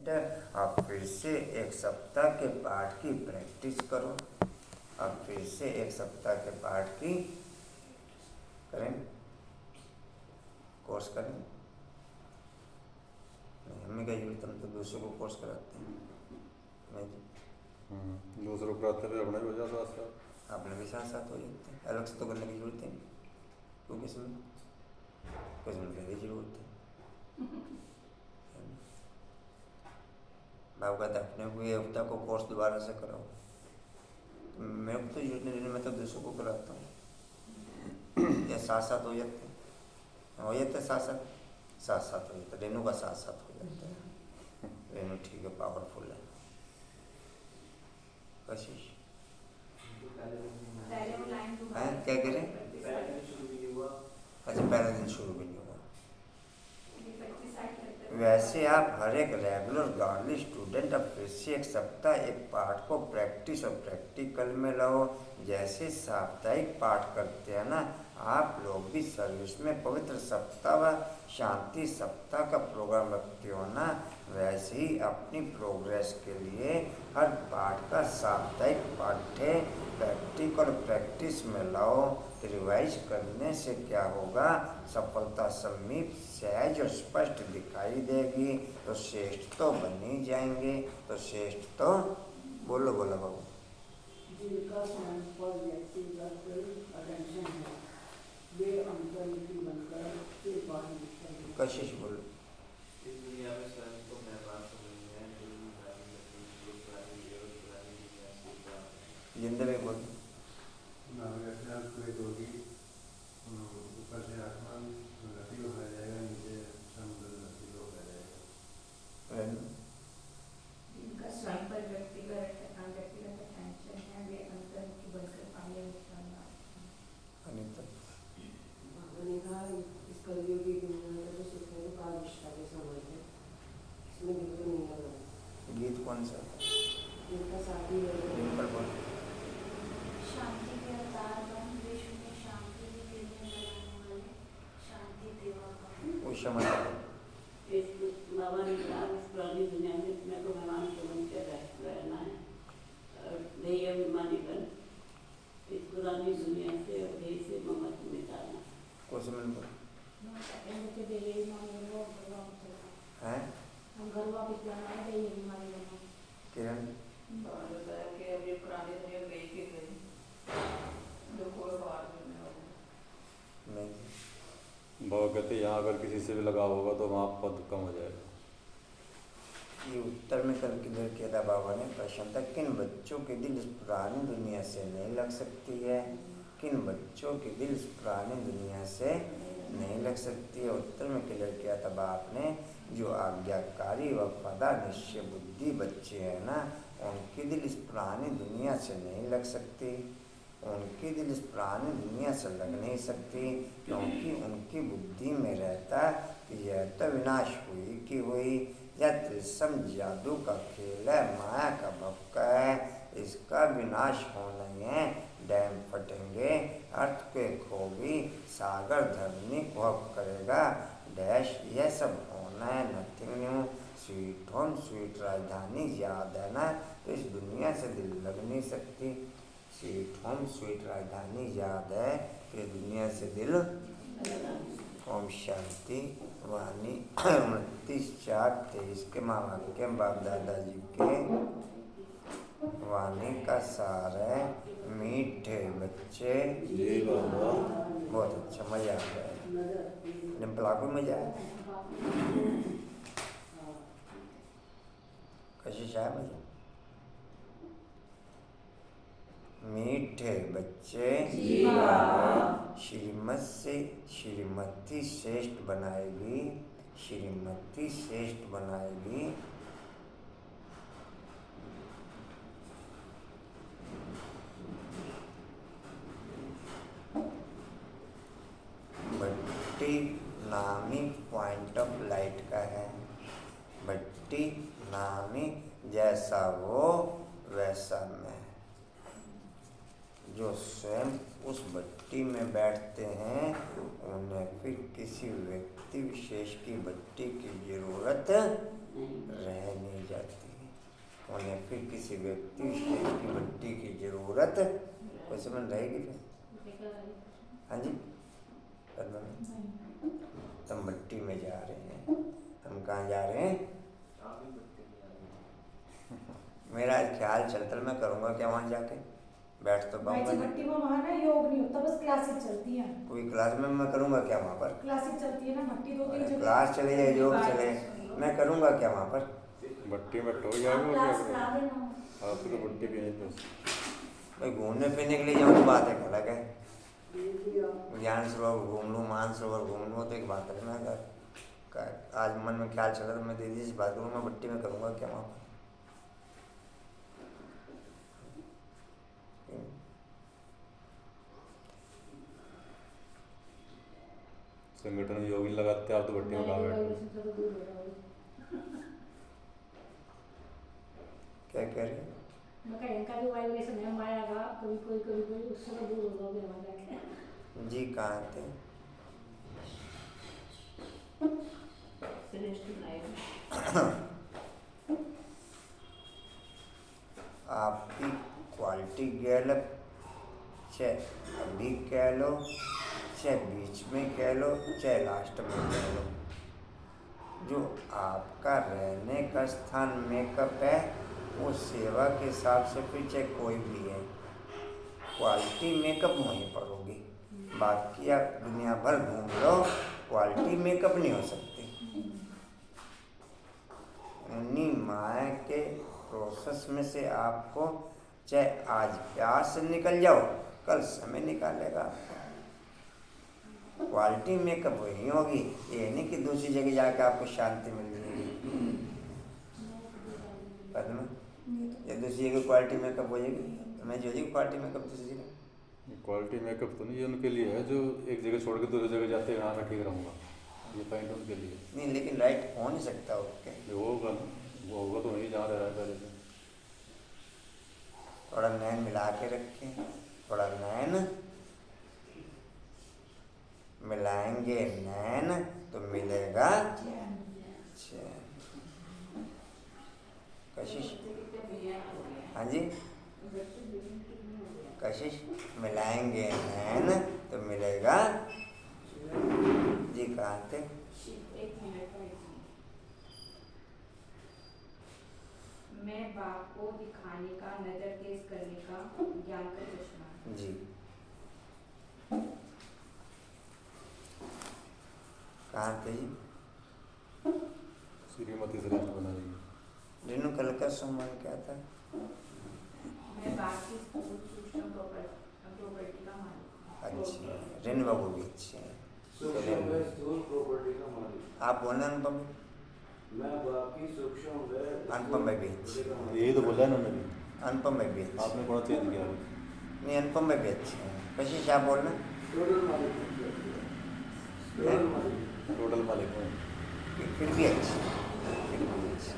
अब फिर से एक सप्ताह के पाठ की प्रैक्टिस करो। अब फिर से एक सप्ताह के पाठ की करें, कोर्स करें। नहीं, हमें क्या जरूरत, हम तो दूसरों को कोर्स कराते हैं। नहीं दूसरों को कराते हुए अपना भी हो जाता है, अपने भी साथ साथ हो जाते हैं। अलग से तो करने की जरूरत है नहीं, क्योंकि इसमें कुछ मिलने की जरूरत है। बाबू कहते अपने हुए हफ्ता को कोर्स दोबारा से कराओ। मेरे को तो जरूरत नहीं, मैं तो दूसरों को कराता हूँ। या साथ साथ हो जाते साथ साथ हो जाता। रेनू का साथ साथ हो जाता है। रेनू ठीक है, पावरफुल है। कशिश क्या कह रहे हैं? अच्छा, पहला दिन शुरू भी नहीं हुआ। वैसे आप हर एक रेगुलर गार्डली स्टूडेंट अब फिर से एक सप्ताह एक पाठ को प्रैक्टिस और प्रैक्टिकल में लाओ। जैसे साप्ताहिक पाठ करते हैं ना, आप लोग भी सर्विस में पवित्र सप्ताह व शांति सप्ताह का प्रोग्राम रखते हो ना, वैसे ही अपनी प्रोग्रेस के लिए हर पाठ का साप्ताहिक पाठ्य प्रैक्टिकल प्रैक्टिस में लाओ। रिवाइज करने से क्या होगा, सफलता समीप सहज और स्पष्ट दिखाई देगी। तो श्रेष्ठ तो बन ही जाएंगे। तो श्रेष्ठ तो बोलो बाबू। जिनका सैंपल व्यक्तिगत अटेंशन है वे अंतर्मुखी बनकर के बाहर कशिश बोलो। इस दुनिया में स्वयं को मेहमान समझना है, जिंदे में बोलो। ऊपर से आसमान गति हो जाएगा, नीचे समुद्र गति हो जाएगा। जिनका स्वयं पर व्यक्तिगत अटेंशन है वे अंतर्मुखी बनकर आगे निकलना। अनिता मैंने कहा इस कलयुग की दुनिया में तो सुख है बाल विश्वा के समझते, इसमें गीत तो नहीं लगा। गीत कौन सा? जिनका साथी है डिम्पल बोल। शांति के अवतार बन विश्व में शांति की किरणें लगाने वाले शांति देवा का उषा माता इस बाबा ने कहा इस पुरानी दुनिया में मैं तो मेहमान को बन के रहना है, ध्येय अभिमानी बन इस पुरानी दुनिया से और ध्येय से ममत्व मिटाना। कुछ मिल बोल हैं हम घर वापस जाना है, यही हमारी बना किरण। और बताया कि अब ये पुरानी दुनिया गई कि गई, जो कोई बाहर नहीं होगा। नहीं, भाव कहते यहाँ अगर किसी से भी लगाव होगा तो वहाँ पद कम हो जाएगा। ये उत्तर में कल किधर किया था बाबा ने प्रश्न था, किन बच्चों के दिल इस पुरानी दुनिया से नहीं लग सकती है? किन बच्चों के दिल इस पुरानी दुनिया से नहीं लग सकती है? उत्तर में क्लियर किया था बाप ने, जो आज्ञाकारी वफादार निश्चय बुद्धि बच्चे हैं ना, उनकी दिल इस पुरानी दुनिया से नहीं लग सकती। उनकी दिल इस पुरानी दुनिया से लग नहीं सकती, क्योंकि उनकी बुद्धि में रहता कि यह तो विनाश हुई कि हुई, यह त्रिसम जादू का खेल है, माया का भपका है, इसका विनाश होना ही है। डैम फटेंगे, अर्थक्वेक होगी, सागर धरनी को करेगा, डैश यह सब होना है, nothing new. Sweet home sweet राजधानी याद है ना, तो इस दुनिया से दिल लग नहीं सकती। स्वीट होम स्वीट राजधानी याद है, तो इस दुनिया से दिल। ओम शांति। वाणी 29/4/23 के माँ के बाप दादाजी के वाणी का सार है, मीठे बच्चे जी बाबा। बहुत अच्छा, मजा आ गया। डिम्पल आपको मजा आया? कशिश आया मजा? मीठे बच्चे श्रीमत से श्रीमती श्रेष्ठ बनाएगी, श्रीमती श्रेष्ठ बनाएगी। भट्टी नामी पॉइंट ऑफ लाइट का है। भट्टी नामी जैसा वो वैसा मैं। जो स्वयं उस भट्टी में बैठते हैं उन्हें फिर किसी व्यक्ति विशेष की भट्टी की जरूरत रह नहीं उन्हें फिर किसी व्यक्ति विशेष की मिट्टी की जरूरत कोई समझ रहेगी फिर। हाँ जी, तुम मिट्टी में जा रहे हैं, हम कहाँ जा रहे हैं? आप भी भट्टी में आ रहे हैं। मेरा ख्याल चलता मैं करूँगा क्या वहाँ जाके? बैठ तो पाऊंगा नहीं। भट्टी में वहाँ ना योग नहीं होता, बस क्लासेस चलती हैं। कोई क्लास में मैं करूँगा क्या वहाँ पर? क्लासेस चलती है ना भट्टी, 2-3 जगह क्लास चले या योग चले, मैं करूँगा क्या वहाँ पर? भट्टी में टो आप जाएगा क्लास और करा देना। आपको तो भट्टी भी नहीं तो भाई घूमने फिरने के लिए जाऊँ तो बात है अलग है, ज्ञान सरोवर घूम लूँ, मान सरोवर घूम लूँ तो एक बात है। मैं अगर आज मन में ख्याल चला तो मैं दीदी से बात करूँ, मैं भट्टी में करूँगा क्या वहाँ पर? संगठन में योगी लगाते आप तो भट्टी में कहाँ बैठे? क्या कह रहे हैं? मैं कह इनका जो वाइब्रेशन है माया का, कभी कोई उससे तो दूर हो जाओगे वहाँ जाके। जी कहाँ थे? आपकी क्वालिटी गैलप चाहे अभी कह लो, चाहे बीच में कह लो, चाहे लास्ट में कह लो, जो आपका रहने का स्थान मेकअप है वो सेवा के हिसाब से फिर चाहे कोई भी है, क्वालिटी मेकअप वहीं पर होगी। बाकी आप दुनिया भर घूम लो, क्वालिटी मेकअप नहीं हो सकती। यानी माया के प्रोसेस में से आपको चाहे आज प्यार से निकल जाओ, कल समय निकालेगा आपको। क्वालिटी मेकअप वही होगी, ये नहीं कि दूसरी जगह जाकर आपको शांति मिल जाएगी। पद्मा, ये दूसरी जगह क्वालिटी मेकअप हो जाएगी, तो मैं जो जी क्वालिटी मेकअप दूसरी जगह। क्वालिटी मेकअप तो नहीं, ये उनके लिए है जो एक जगह छोड़ के दूसरी जगह जाते हैं, हाँ मैं ठीक रहूँगा, ये पॉइंट उनके लिए नहीं, लेकिन राइट हो नहीं सकता ओके। जो होगा ना वो होगा तो वहीं जहाँ रह रहा है पहले से। थोड़ा नैन मिला के रखें, थोड़ा नैन मिलाएंगे, नैन तो मिलेगा चैन। कशिश, हाँ जी, कशिश मिलाएंगे नैन तो मिलेगा जी। कहाँ थे? मैं बाप को दिखाने का, नजर तेज करने का, ज्ञान का चश्मा जी। कहाँ थे जी? श्रीमती श्रेष्ठ बना देंगे। रेणु कल का सम्मान क्या था? मैं बाप की सूक्ष्म प्रॉपर्टी का मालिक। अच्छा, रेणु बाबू भी अच्छे हैं। सूक्ष्म व स्थूल प्रॉपर्टी का मालिक। आप बोलना अनुपम? मैं बाकी सूक्ष्म व अनुपम भाई भी अच्छे हैं। यही तो बोला है ना मैंने, अनुपम भाई भी अच्छे हैं। आपने थोड़ा चेंज किया अभी। नहीं, अनुपम भाई भी अच्छे हैं। कशिश आप बोलना? टोटल मालिक। टोटल मालिक। टोटल मालिक में फिर भी अच्छे हैं, फिर भी अच्छे।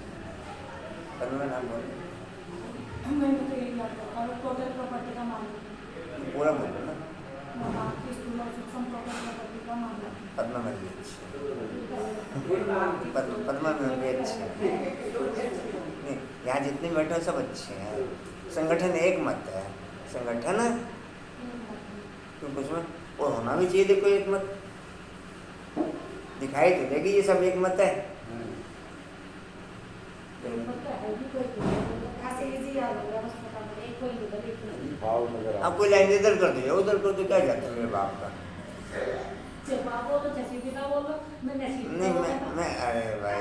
अनुपम नाम बोलना? मैं तो यही याद करता हूँ, टोटल प्रॉपर्टी का मालिक। पूरा बोलो ना। मैं आपकी स्थूल और सूक्ष्म प्रॉपर्टी का मालिक। पद्मा में भी अच्छे हैं। पद्मा में भी अच्छे हैं। नहीं, यहाँ जितने बैठे हैं सब अच्छे हैं। संगठन एक मत है, संगठन क्योंकि उसमें और होना भी चाहिए। देखो एक मत दिखाई तो देगी, ये सब एक मत है। भाव नजर आ आप कोई लाइन इधर कर दो, उधर कर दो, क्या जाता है मेरे बाप का? नहीं मैं अरे भाई,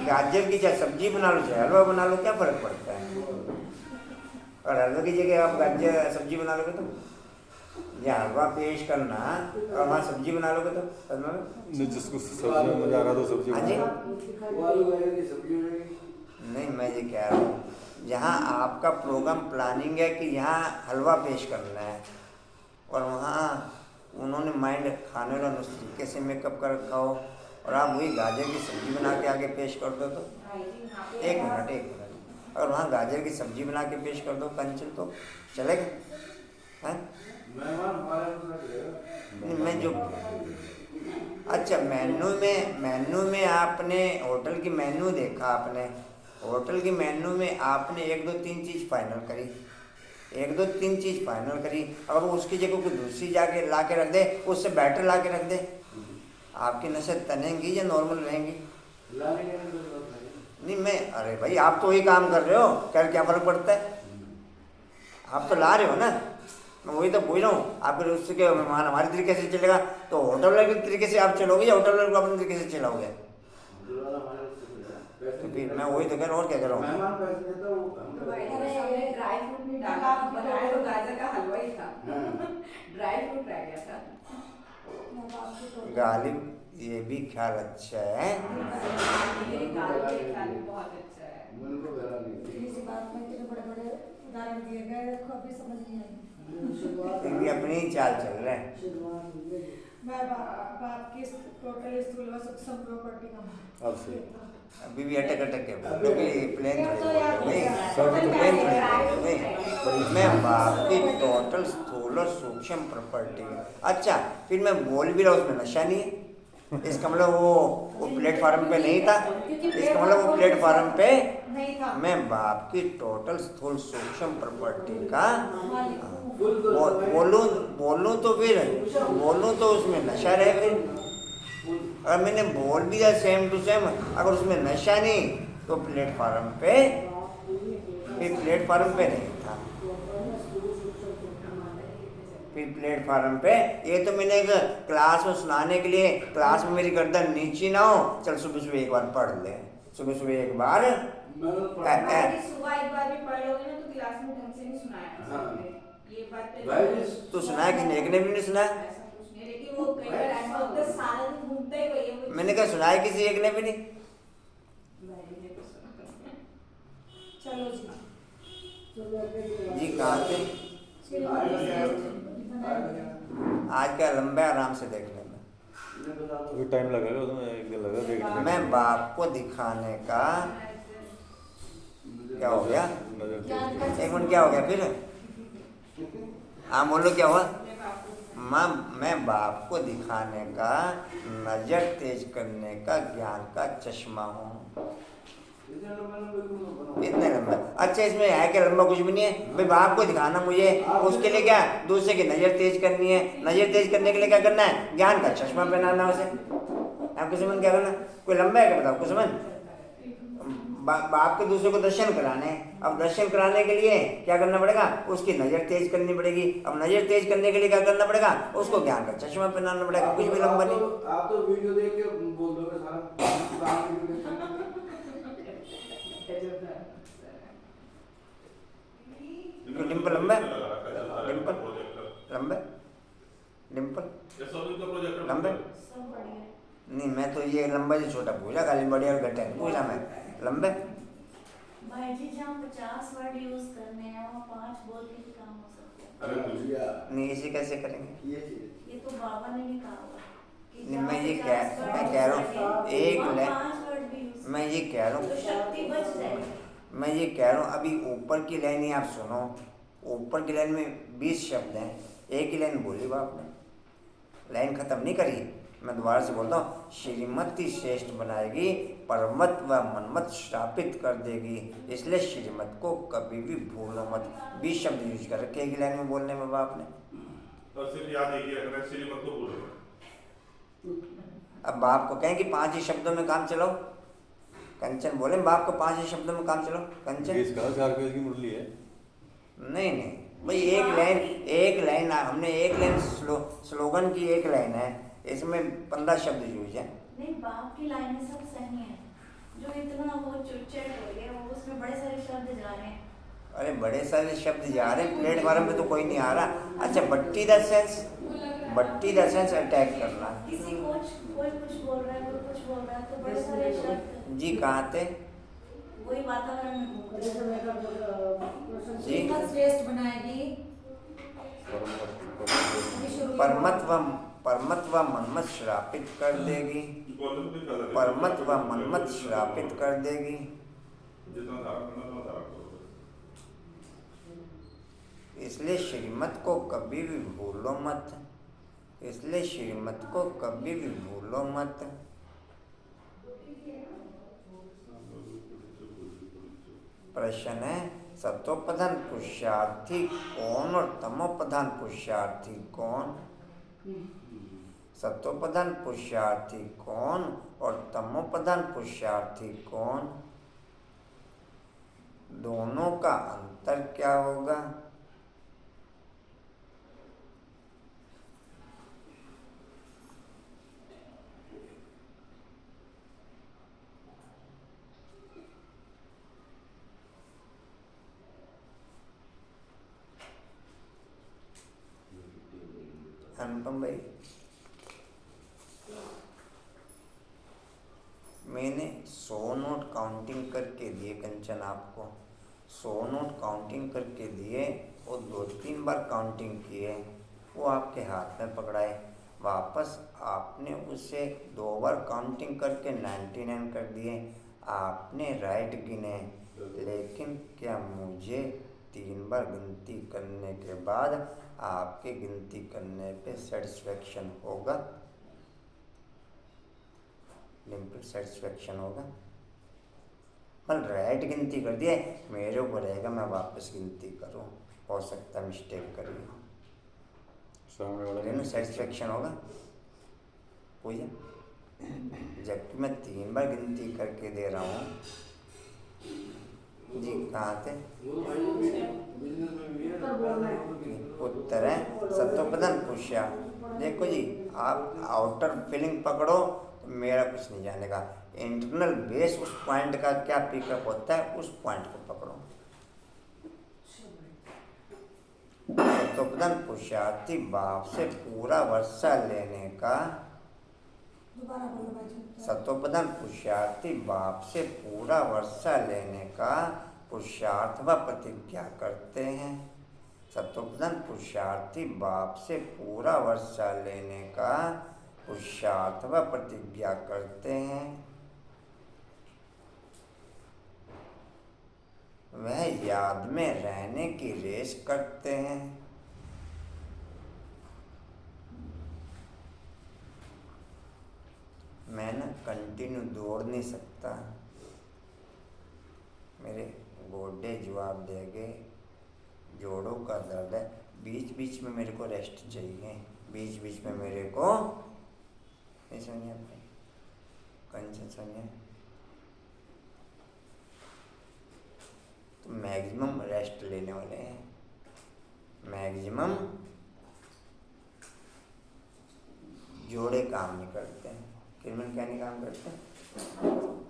गाजर की चाहे सब्जी बना लो चाहे हलवा बना लो, क्या फर्क पड़ता है? और हलवा की जगह आप गाजर सब्जी बना लोगे तो, या हलवा पेश करना और वहाँ सब्जी बना लोगे तो नहीं, जिसको सब्जी में मजा आ रहा तो सब्जी हाँ जी। वो आलू रहेगी, सब्जी रहेगी। नहीं, मैं ये कह रहा हूँ जहाँ आपका प्रोग्राम प्लानिंग है कि यहाँ हलवा पेश करना है और वहाँ उन्होंने माइंड खाने वाला उस तरीके से मेकअप कर रखा हो और आप वही गाजर की सब्जी बना के आगे पेश कर दो तो एक मिनट, और वहाँ गाजर की सब्जी बना के पेश कर दो कंचन, तो चलेगा? हैं? मेहमान हमारे पास रहेगा। मैं जो अच्छा, मेन्यू में आपने होटल की मेन्यू देखा, आपने होटल की मेन्यू में आपने 1 2 3 चीज़ फाइनल करी, 1 2 3 चीज़ फाइनल करी, अगर वो उसकी जगह कोई दूसरी जाके ला के रख दे, उससे बेटर ला के रख दे, आपकी नसें तनेंगी या नॉर्मल रहेंगी? नहीं, मैं अरे भाई आप तो वही काम कर रहे हो, क्या फर्क पड़ता है? आप तो ला रहे हो ना, मैं वही तो पूछ रहा हूँ। आपके उसके मेहमान हमारे तरीके से चलेगा तो होटल वाले के तरीके से आप चलोगे या होटल वाले को अपने तरीके से चलाओगे? तो फिर मैं वही तो कह रहा हूँ, और क्या कर रहा हूँ? ड्राई फ्रूट नहीं डाला, बनाया तो गाजर का हलवा ही था, ड्राई फ्रूट रह गया था। गालिब, ये भी ख्याल अच्छा है। ये ख्याल बहुत अच्छा है। इसी बात में इतने बड़े-बड़े उदाहरण दिए गए, देखो अभी समझ नहीं आई। फिर भी अपनी ही चाल चल रहा है। मैं बात की टोटल स्थूल व सूक्ष्म प्रॉपर्टी का अब से अभी भी अटक के बोलो कि प्लेन तो याद नहीं, सब सब प्लेन नहीं, मैं बाप की टोटल स्थूल और सूक्ष्म प्रॉपर्टी। अच्छा, फिर मैं बोल भी रहा हूँ उसमें नशा नहीं है, इसका मतलब वो प्लेटफार्म पे नहीं था, इसका मतलब वो प्लेटफार्म पे नहीं था। मैं बाप की टोटल स्थूल सूक्ष्म प्रॉपर्टी का बोलूं तो उसमें नशा रहे। फिर अगर मैंने बोल भी दिया सेम टू सेम, अगर उसमें नशा नहीं तो प्लेटफार्म पे, फिर प्लेटफार्म पे नहीं था, फिर प्लेटफार्म पे। ये तो मैंने क्लास में सुनाने के लिए, क्लास में मेरी गर्दन नीची ना हो, चल सुबह सुबह एक बार पढ़ ले, सुबह एक बार सुबह एक बार भी पढ़ लोगे ना तो क्लास में ढंग से नहीं सुनाया। ये बात तो सुनाया किसने? एक ने भी नहीं सुनाया। ऐसा कुछ नहीं, लेकिन वो कई बार ऐसा होता है सारा दिन घूमते ही वही है। मैंने कहा सुनाया किसी एक ने भी नहीं। चलो जी कहाँ थे? आज क्या लंबा है, आराम से देखने में। अभी टाइम लगेगा उसमें, 1 दिन लगेगा देखने में। मैं बाप को दिखाने का क्या हो गया? एक मिनट, क्या हो गया फिर? हाँ बोलो, क्या हुआ? मैं बाप को दिखाने का, नजर तेज करने का, ज्ञान का चश्मा हूँ। इतने लंबा? अच्छा, इसमें है क्या लंबा? कुछ भी नहीं है भाई। बाप को दिखाना मुझे, उसके लिए क्या दूसरे की नजर तेज करनी है। नजर तेज करने के लिए क्या करना है? ज्ञान का चश्मा पहनाना है उसे। आपको समझ क्या करना? कोई लंबा है क्या बताओ? कुछ समझ? बाप के दूसरे को दर्शन कराने हैं। अब दर्शन कराने के लिए क्या करना पड़ेगा? उसकी नजर तेज करनी पड़ेगी। अब नजर तेज करने के लिए क्या करना पड़ेगा? उसको ज्ञान का चश्मा पहनाना पड़ेगा। कुछ भी लंबा नहीं। आप तो वीडियो देख के बोल दोगे सारा। डिम्पल लंबा है? डिम्पल लंबा है? डिम्पल लंबा? नहीं, मैं तो ये लंबा से छोटा पूछा, खाली बड़े और घटे पूछा मैं। लंबे भाई जी, जहाँ 50 वर्ड यूज करने हैं वहाँ 5 बोल के भी काम हो सकता है। नहीं, इसे कैसे करेंगे? ये तो बाबा ने भी कहा हुआ कि नहीं, मैं कह रहा हूँ एक मैं ये कह रहा हूँ तो शक्ति बच जाएगी। मैं ये कह रहा हूँ, अभी ऊपर की लाइन ही आप सुनो। ऊपर की लाइन में 20 शब्द हैं, एक ही लाइन बोली बाप ने, लाइन खत्म नहीं करी। मैं दोबारा से बोलता हूँ, श्रीमती श्रेष्ठ बनाएगी, परमत व मनमत श्रापित कर देगी, इसलिए श्रीमत को कभी भी भूलो मत। 20 शब्द यूज कर रखे एक लाइन में बोलने में बाप ने। तो सिर्फ याद एक ही रखना, श्रीमत को भूलो। अब बाप को कहें कि 5 ही शब्दों में काम चलाओ। कंचन बोले बाप को 5 ही शब्दों में काम चलाओ। कंचन इसका 4 पेज की मुरली है। नहीं भाई, एक लाइन हमने एक लाइन स्लोगन की एक लाइन है, इसमें 15 शब्द यूज है। नहीं, बाप की लाइनें सब सही हैं, जो इतना वो चुटचट हो गया, वो उसमें बड़े सारे शब्द जा रहे हैं। अरे बड़े सारे शब्द जा रहे हैं, प्लेटफार्म पे तो कोई नहीं आ रहा। अच्छा, बट्टी द सेंस अटैक करना। किसी कोई कुछ बोल रहा है, कोई कुछ बोल रहा है, तो बड़े सारे शब्द जी कहाँ थे? वही वातावरण में घूम रहे हैं। जी श्रेष्ठ बनाएगी। परमत व मनमत श्रापित कर देगी। परमत व मनमत श्रापित कर देगी। इसलिए श्रीमत को कभी भी भूलो मत। इसलिए श्रीमत को कभी भी भूलो मत। प्रश्न है, सतोप्रधान पुरुषार्थी कौन और तमोप्रधान पुरुषार्थी कौन? सतोप्रधान पुरुषार्थी कौन और तमोप्रधान पुरुषार्थी कौन? दोनों का अंतर क्या होगा? अनुपम भाई, मैंने 100 नोट काउंटिंग करके दिए कंचन आपको, 100 नोट काउंटिंग करके दिए और 2-3 बार काउंटिंग किए, वो आपके हाथ में पकड़ाए, वापस आपने उसे 2 बार काउंटिंग करके 99 कर दिए, आपने राइट गिने, लेकिन क्या मुझे 3 बार गिनती करने के बाद आपके गिनती करने पे सेटिस्फेक्शन होगा? लिमिटेड सेटिस्फेक्शन होगा? मतलब राइट गिनती कर दिया, मेरे को रहेगा मैं वापस गिनती करूं, हो सकता मिस्टेक करी हो, सेटिस्फेक्शन होगा? हो जाए, जबकि मैं 3 बार गिनती करके दे रहा हूँ। जी कहाँ थे? उत्तर है सतोप्रधान पुरुषार्थ। देखो जी, आप आउटर फीलिंग पकड़ो तो मेरा कुछ नहीं जानेगा, इंटरनल बेस उस पॉइंट का क्या पिकअप होता है उस पॉइंट को पकड़ो। सतोप्रधान पुरुषार्थी बाप से पूरा वर्षा लेने का, सतोप्रधान पुरुषार्थी बाप से पूरा वर्षा लेने का पुरुषार्थ व प्रतिज्ञा करते हैं। सतोप्रधान पुरुषार्थी बाप से पूरा वर्षा लेने का पुरुषार्थ व प्रतिज्ञा करते हैं। वह याद में रहने की रेस करते हैं। मैं ना कंटिन्यू दौड़ नहीं सकता, मेरे गोडे जवाब देंगे, जोड़ों का दर्द है, बीच बीच में मेरे को रेस्ट चाहिए, बीच बीच में मेरे को नहीं सुनिए कंचन सुनिए, तो मैक्सिमम रेस्ट लेने वाले हैं, मैक्सिमम जोड़े काम नहीं करते हैं। किरमन क्या नहीं काम करते?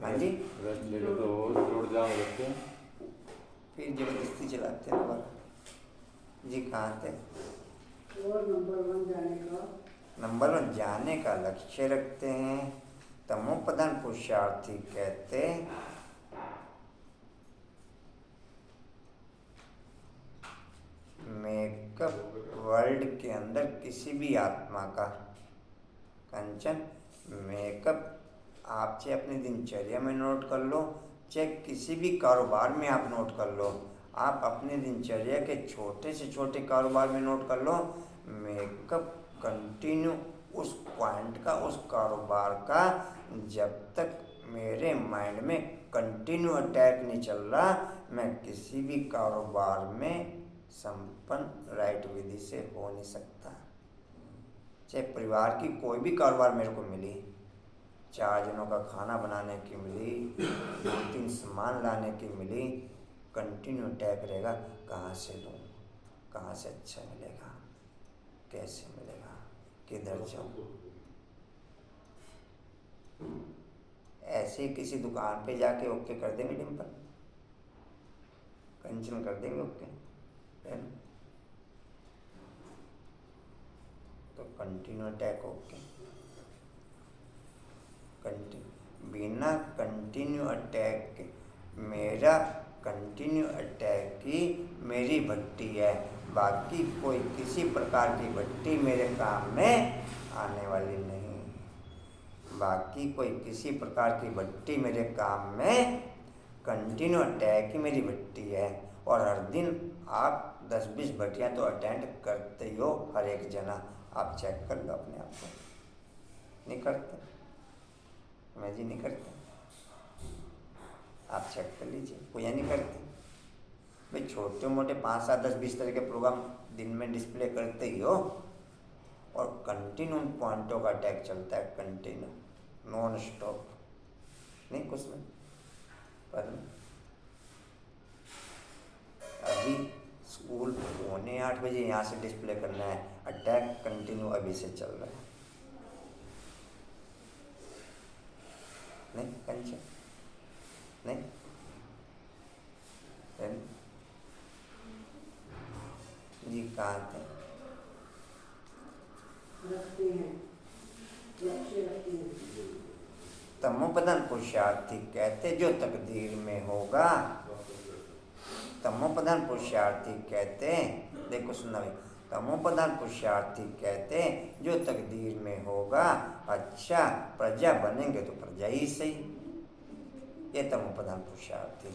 हाँ जी, रेस्ट ले लो तो जोड़ जाम रखते हैं, फिर जबरदस्ती चलाते हैं दोबारा। जी कहाँ थे? और नंबर 1 जाने का लक्ष्य रखते हैं। तमोप्रधान पुरुषार्थी कहते मेकअप वर्ल्ड के अंदर किसी भी आत्मा का, कंचन मेकअप आप चाहे अपनी दिनचर्या में नोट कर लो, चाहे किसी भी कारोबार में आप नोट कर लो, आप अपने दिनचर्या के छोटे से छोटे कारोबार में नोट कर लो, मेकअप कंटिन्यू उस पॉइंट का, उस कारोबार का, जब तक मेरे माइंड में कंटिन्यू अटैक नहीं चल रहा, मैं किसी भी कारोबार में संपन्न राइट विधि से हो नहीं सकता। चाहे परिवार की कोई भी कारोबार मेरे को मिली, 4 जनों का खाना बनाने की मिली, 2-3 सामान लाने की मिली, कंटिन्यू अटैक रहेगा, कहाँ से लूँ, कहाँ से अच्छा मिलेगा, कैसे मिलेगा, किधर जाऊँ। ऐसे किसी दुकान पे जाके ओके कर देंगे डिम्पल, कंचन कर देंगे ओके, है ना? तो कंटिन्यू अटैक ओके, बिना कंटिन्यू अटैक के, मेरा कंटिन्यू अटैक की मेरी भट्टी है, बाकी कोई किसी प्रकार की भट्टी मेरे काम में आने वाली नहीं, बाकी कोई किसी प्रकार की भट्टी मेरे काम में, कंटिन्यू अटैक ही मेरी भट्टी है। और हर दिन आप 10-20 भट्टियाँ तो अटेंड करते ही हो, हर एक जना आप चेक कर लो अपने आप को। नहीं करते? मैं जी नहीं करते, आप चेक कर लीजिए, कोई नहीं करते भाई। छोटे मोटे 5, 7, 10, 20 तरह के प्रोग्राम दिन में डिस्प्ले करते ही हो, और कंटिन्यू पॉइंटों का अटैक चलता है, कंटिन्यू नॉन स्टॉप, नहीं कुछ नहीं। पर अभी स्कूल 7:45 यहाँ से डिस्प्ले करना है, अटैक कंटिन्यू अभी से चल रहा है। नहीं कंचन, नहीं जी कहाँ थे? रखते हैं, लक्ष्य रखते हैं। तमोप्रधान पुरुषार्थी कहते जो तकदीर में होगा। तमोप्रधान पुरुषार्थी कहते, देखो सुना भाई, तमोप्रधान पुरुषार्थी कहते जो तकदीर में होगा। अच्छा प्रजा बनेंगे तो प्रजा ही सही, ये तमोप्रधान पुरुषार्थी।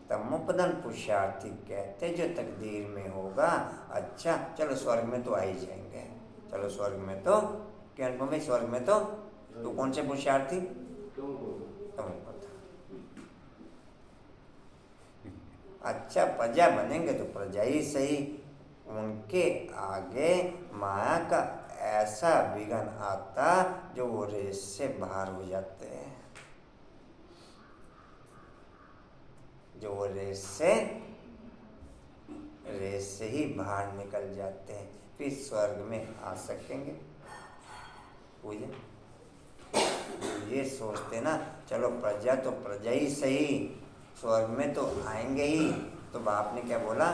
तमोप्रधान पुरुषार्थी कहते जो तकदीर में होगा। अच्छा चलो स्वर्ग में तो आ ही जाएंगे, चलो स्वर्ग में तो क्या अनुपम भाई, स्वर्ग में तो कौन से पुरुषार्थी? तमोप्रधान। अच्छा प्रजा बनेंगे तो प्रजा ही सही, उनके आगे माया का ऐसा विघन आता जो वो रेस से बाहर हो जाते हैं, जो वो रेस से ही बाहर निकल जाते हैं, फिर स्वर्ग में आ सकेंगे। पूजा ये सोचते ना चलो प्रजा तो प्रजा ही सही, स्वर्ग में तो आएंगे ही, तो बाप ने क्या बोला?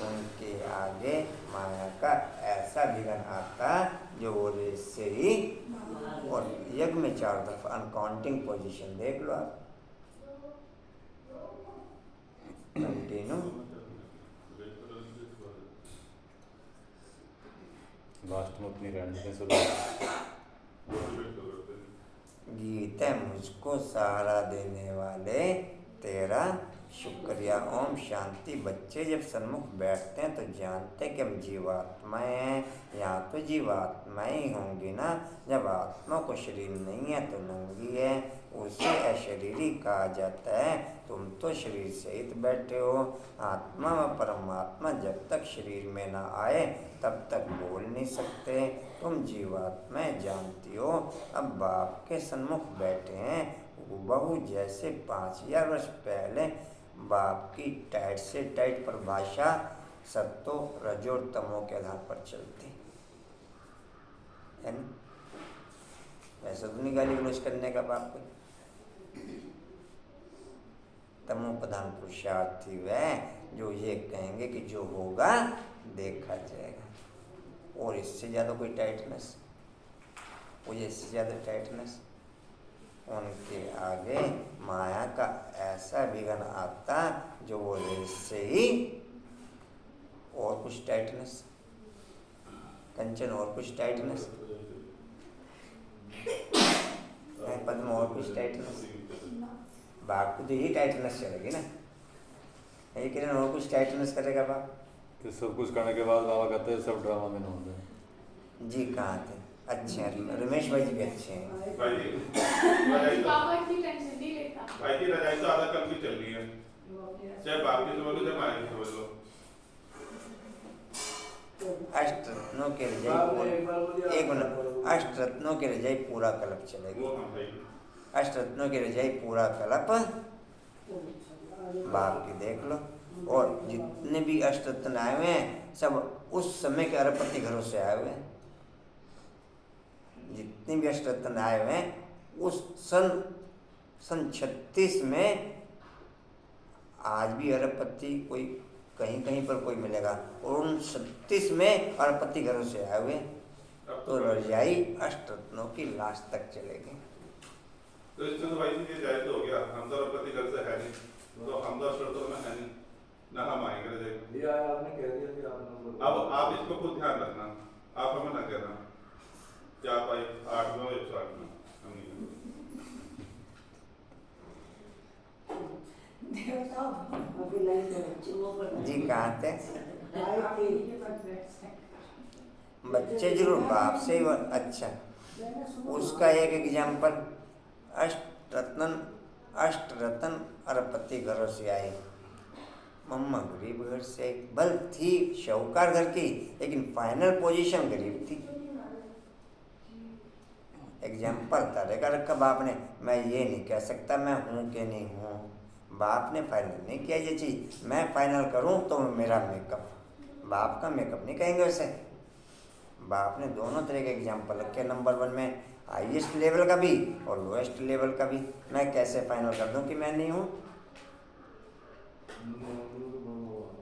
उनके आगे माया का ऐसा विघन आता जो वो रेस से ही। और यज्ञ में चारों तरफ अनकाउंटिंग पोजीशन देख लो आप, कंटिन्यू। लास्ट में अपनी रणनीति शुरू। गीत है मुझको सहारा देने वाले तेरा शुक्रिया। ओम शांति। बच्चे जब सन्मुख बैठते हैं तो जानते हैं कि हम जीवात्माएं हैं, यहाँ तो जीवात्माएं ही होंगी ना। जब आत्मा को शरीर नहीं है तो नंगी है, उसे अशरीरी कहा जाता है। तुम तो शरीर सहित बैठे हो। आत्मा व परमात्मा जब तक शरीर में ना आए तब तक बोल नहीं सकते। तुम जीवात्माएं जानती हो। अब बाप के सन्मुख बैठे हैं, बहु जैसे 5000 वर्ष पहले बाप की टाइट से टाइट परिभाषा सत्तो रजो तमो के आधार पर चलती है ना। वैसे तो नहीं गाली गलौज करने का बाप को। तमो प्रधान पुरुषार्थी वह जो ये कहेंगे कि जो होगा देखा जाएगा, और इससे ज़्यादा कोई टाइटनेस, वो इससे ज़्यादा टाइटनेस। उनके आगे माया का ऐसा विघन आता जो वो रेस से ही। और कुछ टाइटनेस कंचन, और कुछ टाइटनेस पद्म, और कुछ टाइटनेस। बाप को तो यही टाइटनेस चलेगी ना, यही किरण और कुछ टाइटनेस करेगा बाप। तो सब कुछ करने के बाद बाबा कहते हैं सब ड्रामा में न होते हैं। जी कहाँ थे? अच्छे हैं रमेश भाई जी भी अच्छे हैं। भाई जी पापा इतनी टेंशन नहीं लेता। भाई की रजाई तो आधा कल की चल रही है, चाहे बाप की समझ लो चाहे माया की समझ लो। अष्टरत्नों के रजाई, एक मिनट, अष्टरत्नों के रजाई पूरा कल्प चलेगी। वो हम भाई अष्टरत्नों की रजाई पूरा कल्प बाप की देख लो। और जितने भी अष्टरत्न आए हुए हैं सब उस समय के अरबपति घरों से आए हुए हैं। जितने भी अष्टरत्न आए हुए हैं उस सन 36 में आज भी अरबपति कोई कहीं कहीं पर कोई मिलेगा, और उन 36 में अरबपति घरों से आए हुए हैं। तो रजाई अष्टरत्नों की लास्ट तक चलेगी। तो इससे तो भाई जी ये जायज हो गया, हम तो अरबपति घर से है नहीं, तो हम तो अष्टरत्नों में है नहीं ना, हम आएंगे रजाई। ये आपने कह दिया कि आपने अब आप इसको खुद ध्यान रखना, आप हमें ना कहना क्या आप 8 में 108 में हम नहीं। अभी लाइन पे जी कहाँ थे? आए थे बच्चे जरूर बाप से ही अच्छा, उसका एक एग्जाम्पल अष्टरत्न अरबपति घरों से आए, मम्मा गरीब घर से आई, बल थी शाहूकार घर की लेकिन फाइनल पोजीशन गरीब थी। एग्जाम्पल तरह का रखा बाप ने, मैं ये नहीं कह सकता मैं हूँ कि नहीं हूँ, बाप ने फाइनल नहीं किया ये चीज़, मैं फाइनल करूँ तो मेरा मेकअप, बाप का मेकअप नहीं कहेंगे वैसे। बाप ने दोनों तरह के एग्जाम्पल रखे, नंबर 1 में हाईएस्ट लेवल का भी और लोएस्ट लेवल का भी। मैं कैसे फाइनल कर दूं कि मैं नहीं हूं?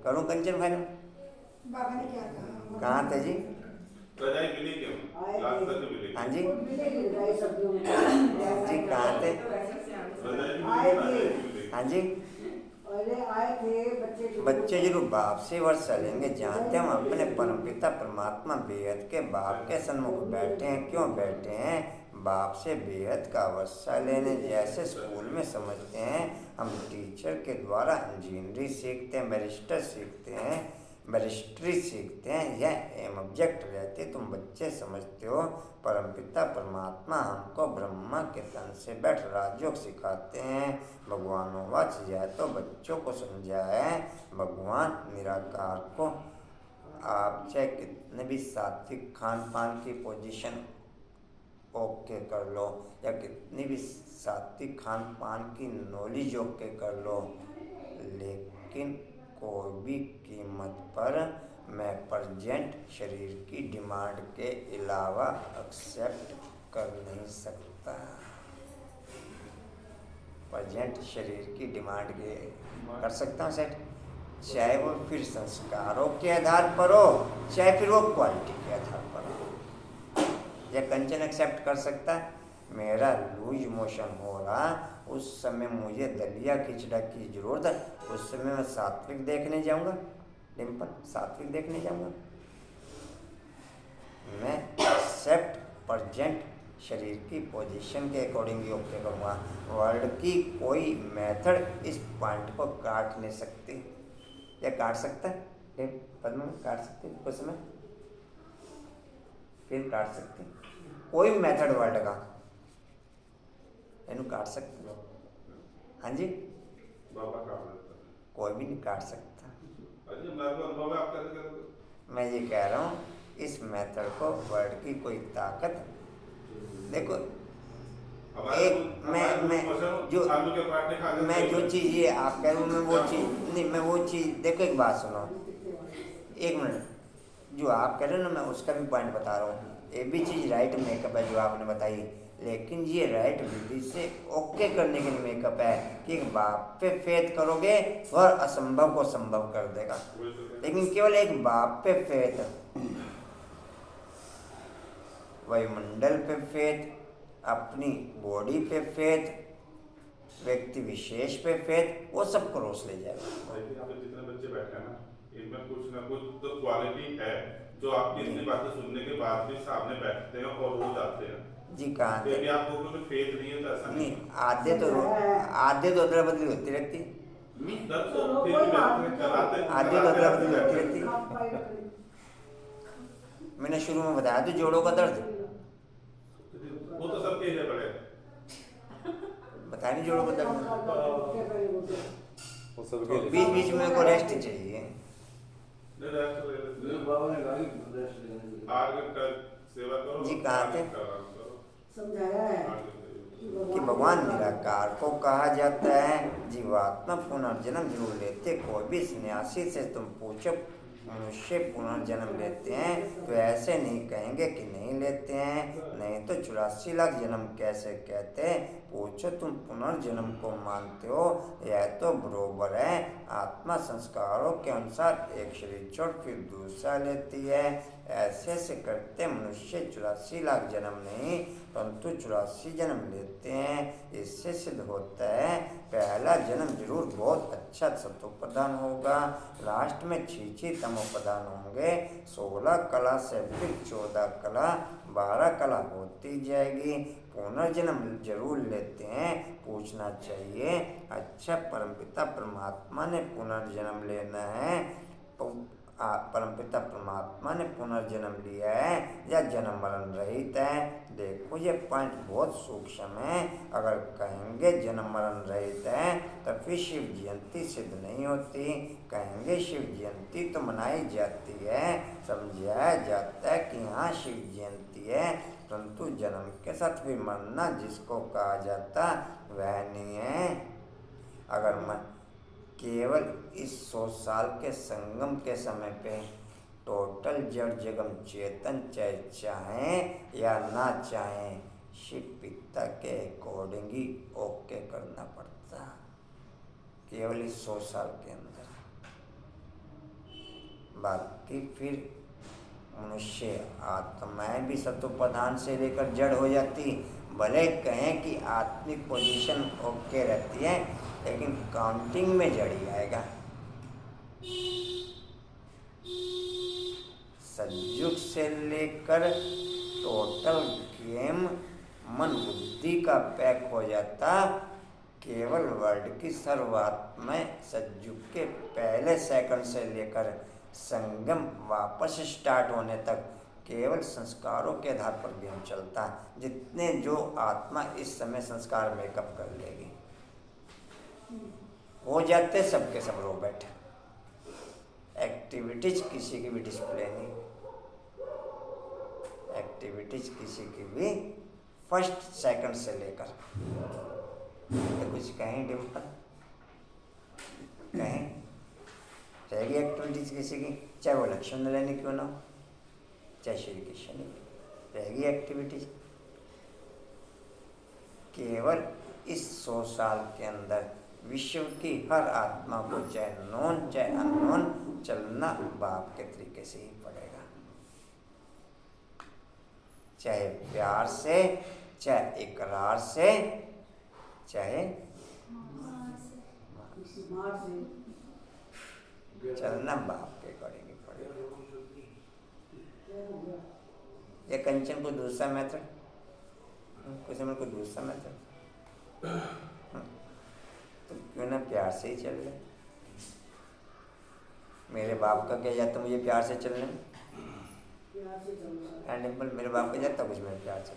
करूं कंचन फाइनल? बाबा ने क्या कहा? कहाँ थे जी? रजाई मिली क्यों? लास्ट तक मिली। हाँ जी मिलेगी सब्जियों में जी, कहाँ थे? आए थे। हाँ जी, अरे आए थे बच्चे जरूर बाप से वर्षा लेंगे, जानते हम अपने परमपिता परमात्मा बेहद के बाप के सन्मुख बैठे हैं। क्यों बैठे हैं? बाप से बेहद का वर्षा लेने। जैसे स्कूल में समझते हैं हम टीचर के द्वारा इंजीनियरिंग सीखते हैं, बैरिस्टर सीखते हैं, बैरिस्ट्री सीखते हैं, यह एम ऑब्जेक्ट रहते तुम बच्चे समझते हो। परमपिता परमात्मा हमको ब्रह्मा के तन से बैठ राजयोग सिखाते हैं। भगवानोवाच जाए तो बच्चों को समझाए भगवान निराकार को। आप चाहे कितने भी सात्विक खान पान की पोजीशन ओके कर लो या कितनी भी सात्विक खान पान की नॉलेज ओके कर लो, लेकिन कोई भी कीमत पर मैं प्रेजेंट शरीर की डिमांड के अलावा एक्सेप्ट कर नहीं सकता। प्रेजेंट शरीर की डिमांड के कर सकता हूँ सेट, चाहे वो फिर संस्कारों के आधार पर हो चाहे फिर वो क्वालिटी के आधार पर हो। यह कंचन एक्सेप्ट कर सकता है। मेरा लूज मोशन हो रहा, उस समय मुझे दलिया खिचड़ा की जरूरत है, उस समय मैं सात्विक देखने जाऊंगा, डिम्पल सात्विक देखने जाऊंगा। मैं एक्सेप्ट प्रेजेंट शरीर की पोजीशन के अकॉर्डिंग योग करूँगा। वर्ल्ड की कोई मेथड इस पॉइंट को काट नहीं सकती। या काट सकता है? पद्म काट सकते कुछ समय फिर काट सकते, कोई मेथड वर्ल्ड का इन्हें काट सकते हो। हाँ जी, बाबा काट देता है। कोई भी नहीं काट सकता। अच्छा, मेरे को अनुभव है, आप कैसे करोगे? मैं ये कह रहा हूँ इस मेथड को वर्ल्ड की कोई ताकत, देखो एक मैं जो चीज़ ये आप कह रहे हो मैं वो चीज़ नहीं, मैं वो चीज़ देखो, एक बात सुनो, एक मिनट, जो आप कह रहे हो ना मैं उसका भी पॉइंट बता रहा हूँ। ये भी चीज़ राइट मेकअप है जो आपने बताई, लेकिन ये राइट विधि से ओके करने के लिए मेकअप है कि एक बाप पे फेथ करोगे और असंभव को संभव कर देगा। लेकिन केवल एक बाप पे फेथ, वायुमंडल पे फेथ, अपनी बॉडी पे फेथ, व्यक्ति विशेष पे फेथ, वो सब क्रॉस ले जाएगा। यहाँ पे जितने बच्चे बैठे हैं ना, इनमें कुछ ना कुछ तो क्वालिटी है जो आपकी इतनी बातें सुनने के बाद भी सामने बैठते हैं और रोज आते हैं। जी कहाँ थे? यदि आपको कोई फेथ नहीं है तो ऐसा नहीं, आधे तो अदला बदली होती रहती, आधे तो अदला बदली होती रहती। मैंने शुरू में बताया तो जोड़ों का दर्द, वो तो सबके है बड़े, बताया नहीं जोड़ों का दर्द, वो सबके लिए। बीच बीच में को रेस्ट चाहिए। बाबा ने कहा कि रेस्ट लेने के लिए। 8 घंटा सेवा करो। जी कहाँ थे? समझाया है कि भगवान निराकार को कहा जाता है। जीवात्मा पुनर्जन्म जरूर लेते, कोई भी सन्यासी से तुम पूछो मनुष्य पुनर्जन्म लेते हैं तो ऐसे नहीं कहेंगे कि नहीं लेते हैं, नहीं तो 84 लाख जन्म कैसे कहते हैं। पूछो तुम पुनर्जन्म को मानते हो, यह तो बरोबर है। आत्मा संस्कारों के अनुसार एक शरीर छोड़ फिर दूसरा लेती है। ऐसे ऐसे करते मनुष्य 84 लाख जन्म नहीं परंतु 84 जन्म लेते हैं। इससे सिद्ध होता है पहला जन्म जरूर बहुत अच्छा सत्व प्रदान होगा, लास्ट में 6 तमो प्रदान होंगे। 16 कला से फिर 14 कला 12 कला होती जाएगी। पुनर्जन्म जरूर लेते हैं, पूछना चाहिए अच्छा परमपिता परमात्मा ने पुनर्जन्म लेना है, परमपिता परमात्मा ने पुनर्जन्म लिया है या जन्म मरण रहित है। देखो ये पॉइंट बहुत सूक्ष्म है। अगर कहेंगे जन्म मरण रहित है तो फिर शिव जयंती सिद्ध नहीं होती। कहेंगे शिव जयंती तो मनाई जाती है, समझाया जाता है कि हाँ शिव जयंती है, परंतु जन्म के साथ भी मरना जिसको कहा जाता वह नहीं है। अगर मैं केवल इस 100 साल के संगम के समय पे टोटल जड़ जगम चेतन चाहें या ना चाहें, शिव पिता के अकॉर्डिंग ही ओके करना पड़ता केवल इस 100 साल के अंदर। बाकी फिर मनुष्य आत्माएं भी सत्वप्रधान से लेकर जड़ हो जाती। भले कहें कि आत्मिक पोजीशन ओके रहती है, लेकिन काउंटिंग में जड़ ही आएगा। सतयुग से लेकर टोटल गेम मन बुद्धि का पैक हो जाता केवल वर्ल्ड की सर्वात्माएं सतयुग के पहले सेकंड से लेकर संगम वापस स्टार्ट होने तक केवल संस्कारों के आधार पर गेम चलता। जितने जो आत्मा इस समय संस्कार मेकअप कर लेगी हो जाते सबके सब रो बैठे। एक्टिविटीज किसी की भी डिस्प्ले नहीं, एक्टिविटीज किसी की भी फर्स्ट सेकंड से लेकर। तो कुछ कहें डिम्पल, कहें रहेगी एक्टिविटीज किसी की, चाहे वो लक्ष्मण नारायण क्यों ना हो, चाहे श्री कृष्ण रहेगी एक्टिविटीज। केवल इस 100 साल के अंदर विश्व की हर आत्मा को चाहे नॉन चाहे अननोन चलना बाप के तरीके से ही पड़ेगा। चाहे प्यार से, चाहे इकरार से, चाहे चलना बाप के अकॉर्डिंग ही पड़ेगा। ये कंचन को दूसरा मैटर, कुछ समय को दूसरा मैटर, तो क्यों ना प्यार से ही चल रहे। मेरे बाप का क्या जाता मुझे प्यार से चलने में, एंड मेरे बाप का जाता कुछ मेरे प्यार से,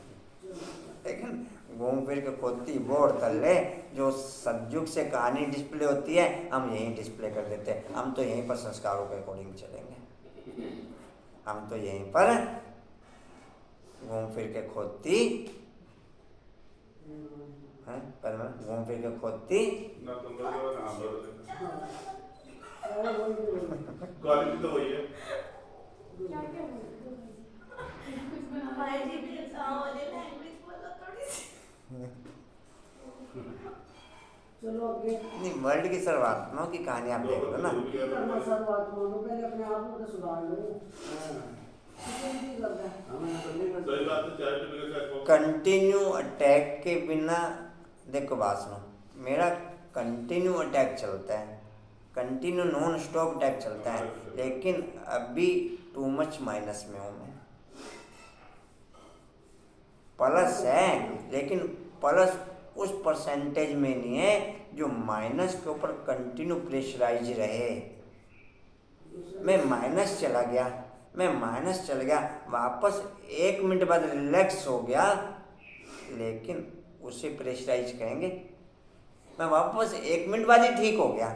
लेकिन घूम फिर के खोती बोर तल्ले जो सतयुग से कहानी डिस्प्ले होती है हम यहीं डिस्प्ले कर देते हैं। हम तो यहीं पर संस्कारों के अकॉर्डिंग चलेंगे, हम तो यहीं पर घूम फिर के खोती हैं, पर घूम फिर के खोती क्वालिटी तो वही है। चलो आगे नहीं, वर्ल्ड की सर्वात्माओं की कहानी आप देख लो ना। सर्वात्मा को पहले अपने आप को सुधार लो। कंटिन्यू अटैक के बिना, देखो बात सुनो, मेरा कंटिन्यू अटैक चलता है, कंटिन्यू नॉन स्टॉप अटैक चलता है, लेकिन अभी टू मच माइनस में हूँ मैं। प्लस है लेकिन प्लस उस परसेंटेज में नहीं है जो माइनस के ऊपर कंटिन्यू प्रेशराइज रहे। मैं माइनस चला गया, मैं माइनस चल गया, वापस 1 मिनट बाद रिलैक्स हो गया, लेकिन उसे प्रेशराइज कहेंगे। मैं वापस 1 मिनट बाद ही ठीक हो गया,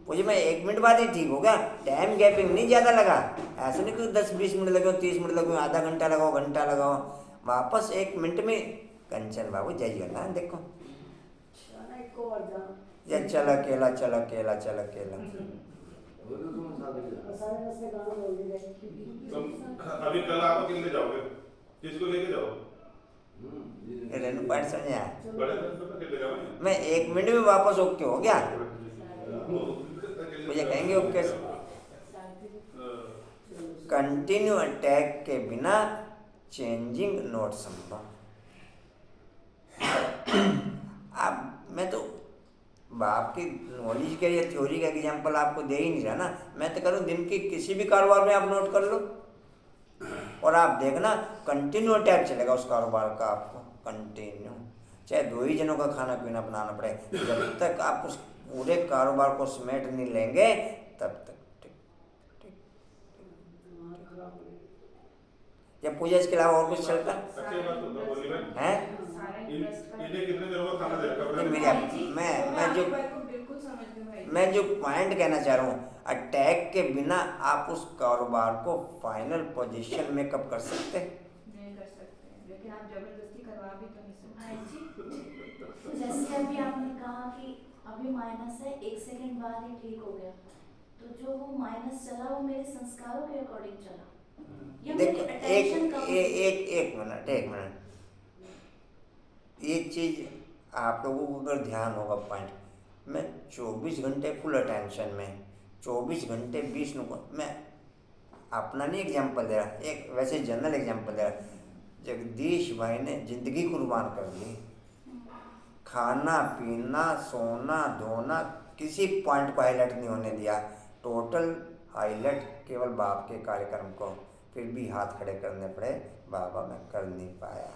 मुझे मैं 1 मिनट बाद ही ठीक हो गया। टाइम गैपिंग नहीं ज़्यादा लगा, ऐसा नहीं कि 10-20 मिनट लगे, 30 मिनट लगे, आधा घंटा लगाओ, घंटा लगाओ, वापस 1 मिनट में। कंचन बाबू जाइए ना, देखो या चल अकेला, चल अकेला, चल अकेला। अभी कल आप अकेले जाओगे, किसको लेके जाओ? रेनू पॉइंट समझ आया? बड़े तो अकेले जाओगे। मैं 1 मिनट में वापस ओके हो गया, मुझे कहेंगे ओके। कंटिन्यू अटैक के बिना चेंजिंग नोट संभव। अब मैं तो बाप की नॉलेज के या थ्योरी का एग्जांपल आपको दे ही नहीं रहा ना, मैं तो करूँ दिन की किसी भी कारोबार में आप नोट कर लो और आप देखना कंटिन्यू अटैक चलेगा उस कारोबार का, आपको कंटिन्यू, चाहे 2 ही जनों का खाना पीना बनाना पड़े, जब तक आप उस पूरे कारोबार को समेट नहीं लेंगे तब तक क्या पूजा इसके अलावा और कुछ चलता अच्छी बात तो बोली भाई। है? सारा इन- इंटरेस्ट का इन्हें कितने दिनों का खाना दे रखा नहीं, है? मेरी मैं जो बिल्कुल समझते हैं भाई। मैं जो पॉइंट कहना चाह रहा हूँ, अटैक के बिना आप उस कारोबार को फाइनल पोजीशन में कब कर सकते? नहीं कर सकते, लेकिन आप जबरदस्ती करवा भी तो नहीं हाँ सकते। जी, जैसे अभी आपने कहा कि अभी माइनस है, 1 सेकंड बाद ही ठीक हो गया, तो जो वो माइनस चला वो मेरे संस्कारों के अकॉर्डिंग चला या मेरी देखो अटेंशन कम हुई? एक मिनट, ये चीज आप लोगों को अगर ध्यान होगा पॉइंट, मैं 24 घंटे फुल अटेंशन में, 24 घंटे 20 मिनट, मैं अपना नहीं एग्जाम्पल दे रहा, एक वैसे जनरल एग्जाम्पल दे रहा। जगदीश भाई ने जिंदगी कुर्बान कर दी, खाना पीना सोना धोना किसी पॉइंट को हाईलाइट नहीं होने दिया, टोटल हाईलाइट केवल बाप के कार्यक्रम को, फिर भी हाथ खड़े करने पड़े, बाबा मैं कर नहीं पाया।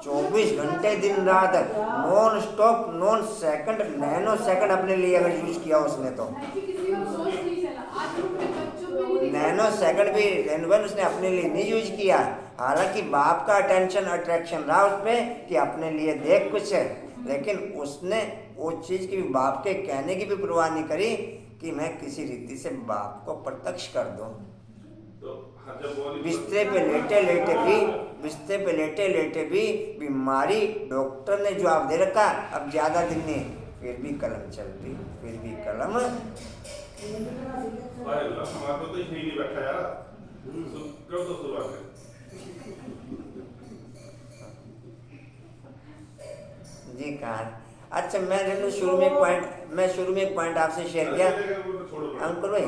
24 घंटे दिन रात non stop, non second, nano second अपने लिए अगर यूज किया उसने तो नैनो सेकंड भी रेनवन उसने अपने लिए नहीं यूज किया। हालांकि बाप का अटेंशन अट्रैक्शन रहा उस पर कि अपने लिए देख कुछ है, लेकिन उसने वो चीज़ की भी बाप के कहने की भी परवाह नहीं करी कि मैं किसी रीति से बाप को प्रत्यक्ष कर दूं। तो जब वो बिस्तर पे लेटे लेटे भी बीमारी डॉक्टर ने जवाब दे रखा, अब ज़्यादा दिन नहीं, फिर भी कलम चल रही, फिर भी कलम। भाई हमारे को तो यही नहीं बैठा यार, कब तो शुरुआत है। जी कहाँ? अच्छा मैं शुरू में एक पॉइंट आपसे शेयर किया अंकुर भाई,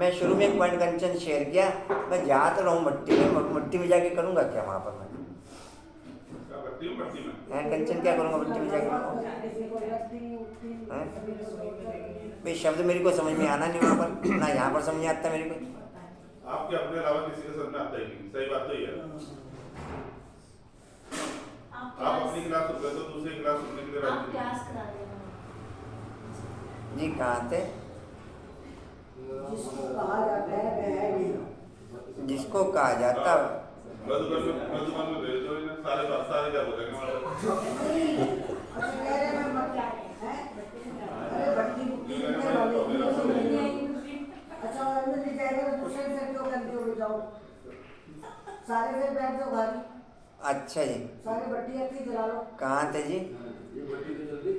मैं शुरू में एक पॉइंट कंचन शेयर किया, मैं जा तो रहा हूँ मट्टी में जाके करूँगा क्या वहाँ पर मैं? कंचन क्या करूँगा मट्टी में जाके? भाई शब्द मेरे को समझ में आना नहीं वहाँ पर, ना यहाँ पर समझ में आता मेरे को। आपके अपने अलावा किसी को समझ में आता ही नहीं, सही बात तो ये है। आप अपनी क्लास सुन रहे तो दूसरी क्लास सुनने के लिए आप क्लास करा रहे हो? जी कहाँ थे? जिसको कहा जाता है वह है नहीं। जिसको कहा जाता मधुबन में भेज दो इन्हें, सारे क्या बोलेंगे वहाँ पर? अच्छा कह रहे मैं मत हैं? अरे भट्टी बुट्टी कितने वाले अच्छा अंदर नहीं जाएगा तो दूसरे से क्यों करते हो जाओ, सारे फिर बैठ जाओ भारी। अच्छा जी, सारे भट्टी अपनी जला लो। कहाँ थे जी? ये बट्टी तो जल्दी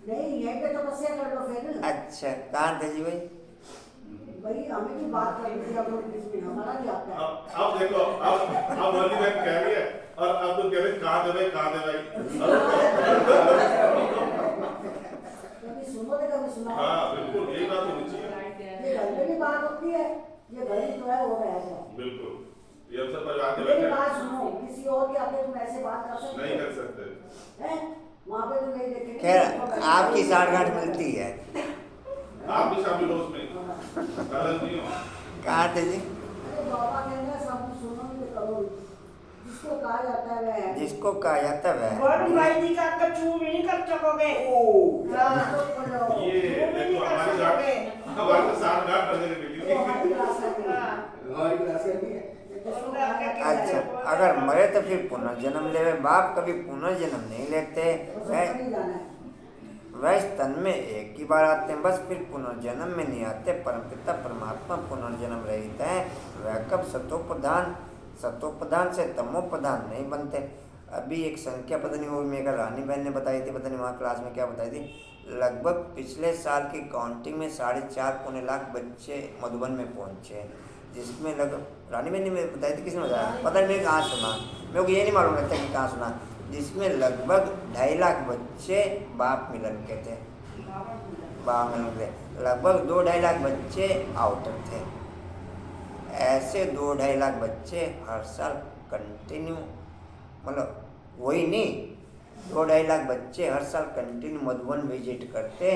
नहीं यहीं पे तपस्या कर लो फिर। अच्छा कहाँ थे जी भाई? भाई हमें की बात कर रही थी आप लोग बीच में, हमारा क्या आता है? अब देखो अब वाली बहन कह रही है और अब तो कह रहे कहाँ दे भाई कभी सुनो तो कभी सुनाओ। हाँ बिल्कुल यही बात होनी चाहिए। ये घर में भी बात होती है, ये घर ही तो है हो रहा है। बिल्कुल ये हम सब परिवार के मेरी बैठे बात सुनो, किसी और के आगे तुम ऐसे बात कर सकते नहीं कर सकते हैं? वहाँ पे तो नहीं देखेंगे। खैर आपकी साठगांठ मिलती है। आप भी शामिल हो उसमें, गलत नहीं हो। कहाँ थे जी? अरे बाबा कहना सब कुछ सुनो तो करो, जिसको कहा जाता है वह है। जिसको कहा जाता है बड़ी भाई जी का कचू भी नहीं कर सकोगे। ये देखो हमारी साथ गांठ करने की बेटी हमारी क्लास करनी है। अच्छा अगर मरे तो फिर पुनर्जन्म लेवे, बाप कभी पुनर्जन्म नहीं लेते, वह तन में एक ही बार आते हैं बस, फिर पुनर्जन्म में नहीं आते। परमपिता परमात्मा पुनर्जन्म रहित है, वह कब सतोप्रधान से तमोप्रधान नहीं बनते। अभी एक संख्या पता नहीं वो मेघा रानी बहन ने बताई थी, पता नहीं वहाँ क्लास में क्या बताई थी, लगभग पिछले साल की काउंटिंग में 4.5-पौने लाख बच्चे मधुबन में पहुँचे, जिसमें लगभग रानी बहन ने बताई थी, किसने बताया पता नहीं, मैंने कहाँ सुना, मेरे को ये नहीं मालूम रहता कि कहाँ सुना, जिसमें लगभग 2.5 लाख बच्चे बाप मिलन के थे, लगभग 2-2.5 लाख बच्चे आउटर थे। ऐसे 2-2.5 लाख बच्चे हर साल कंटिन्यू, मतलब वही नहीं, 2-2.5 लाख बच्चे हर साल कंटिन्यू मधुबन विजिट करते,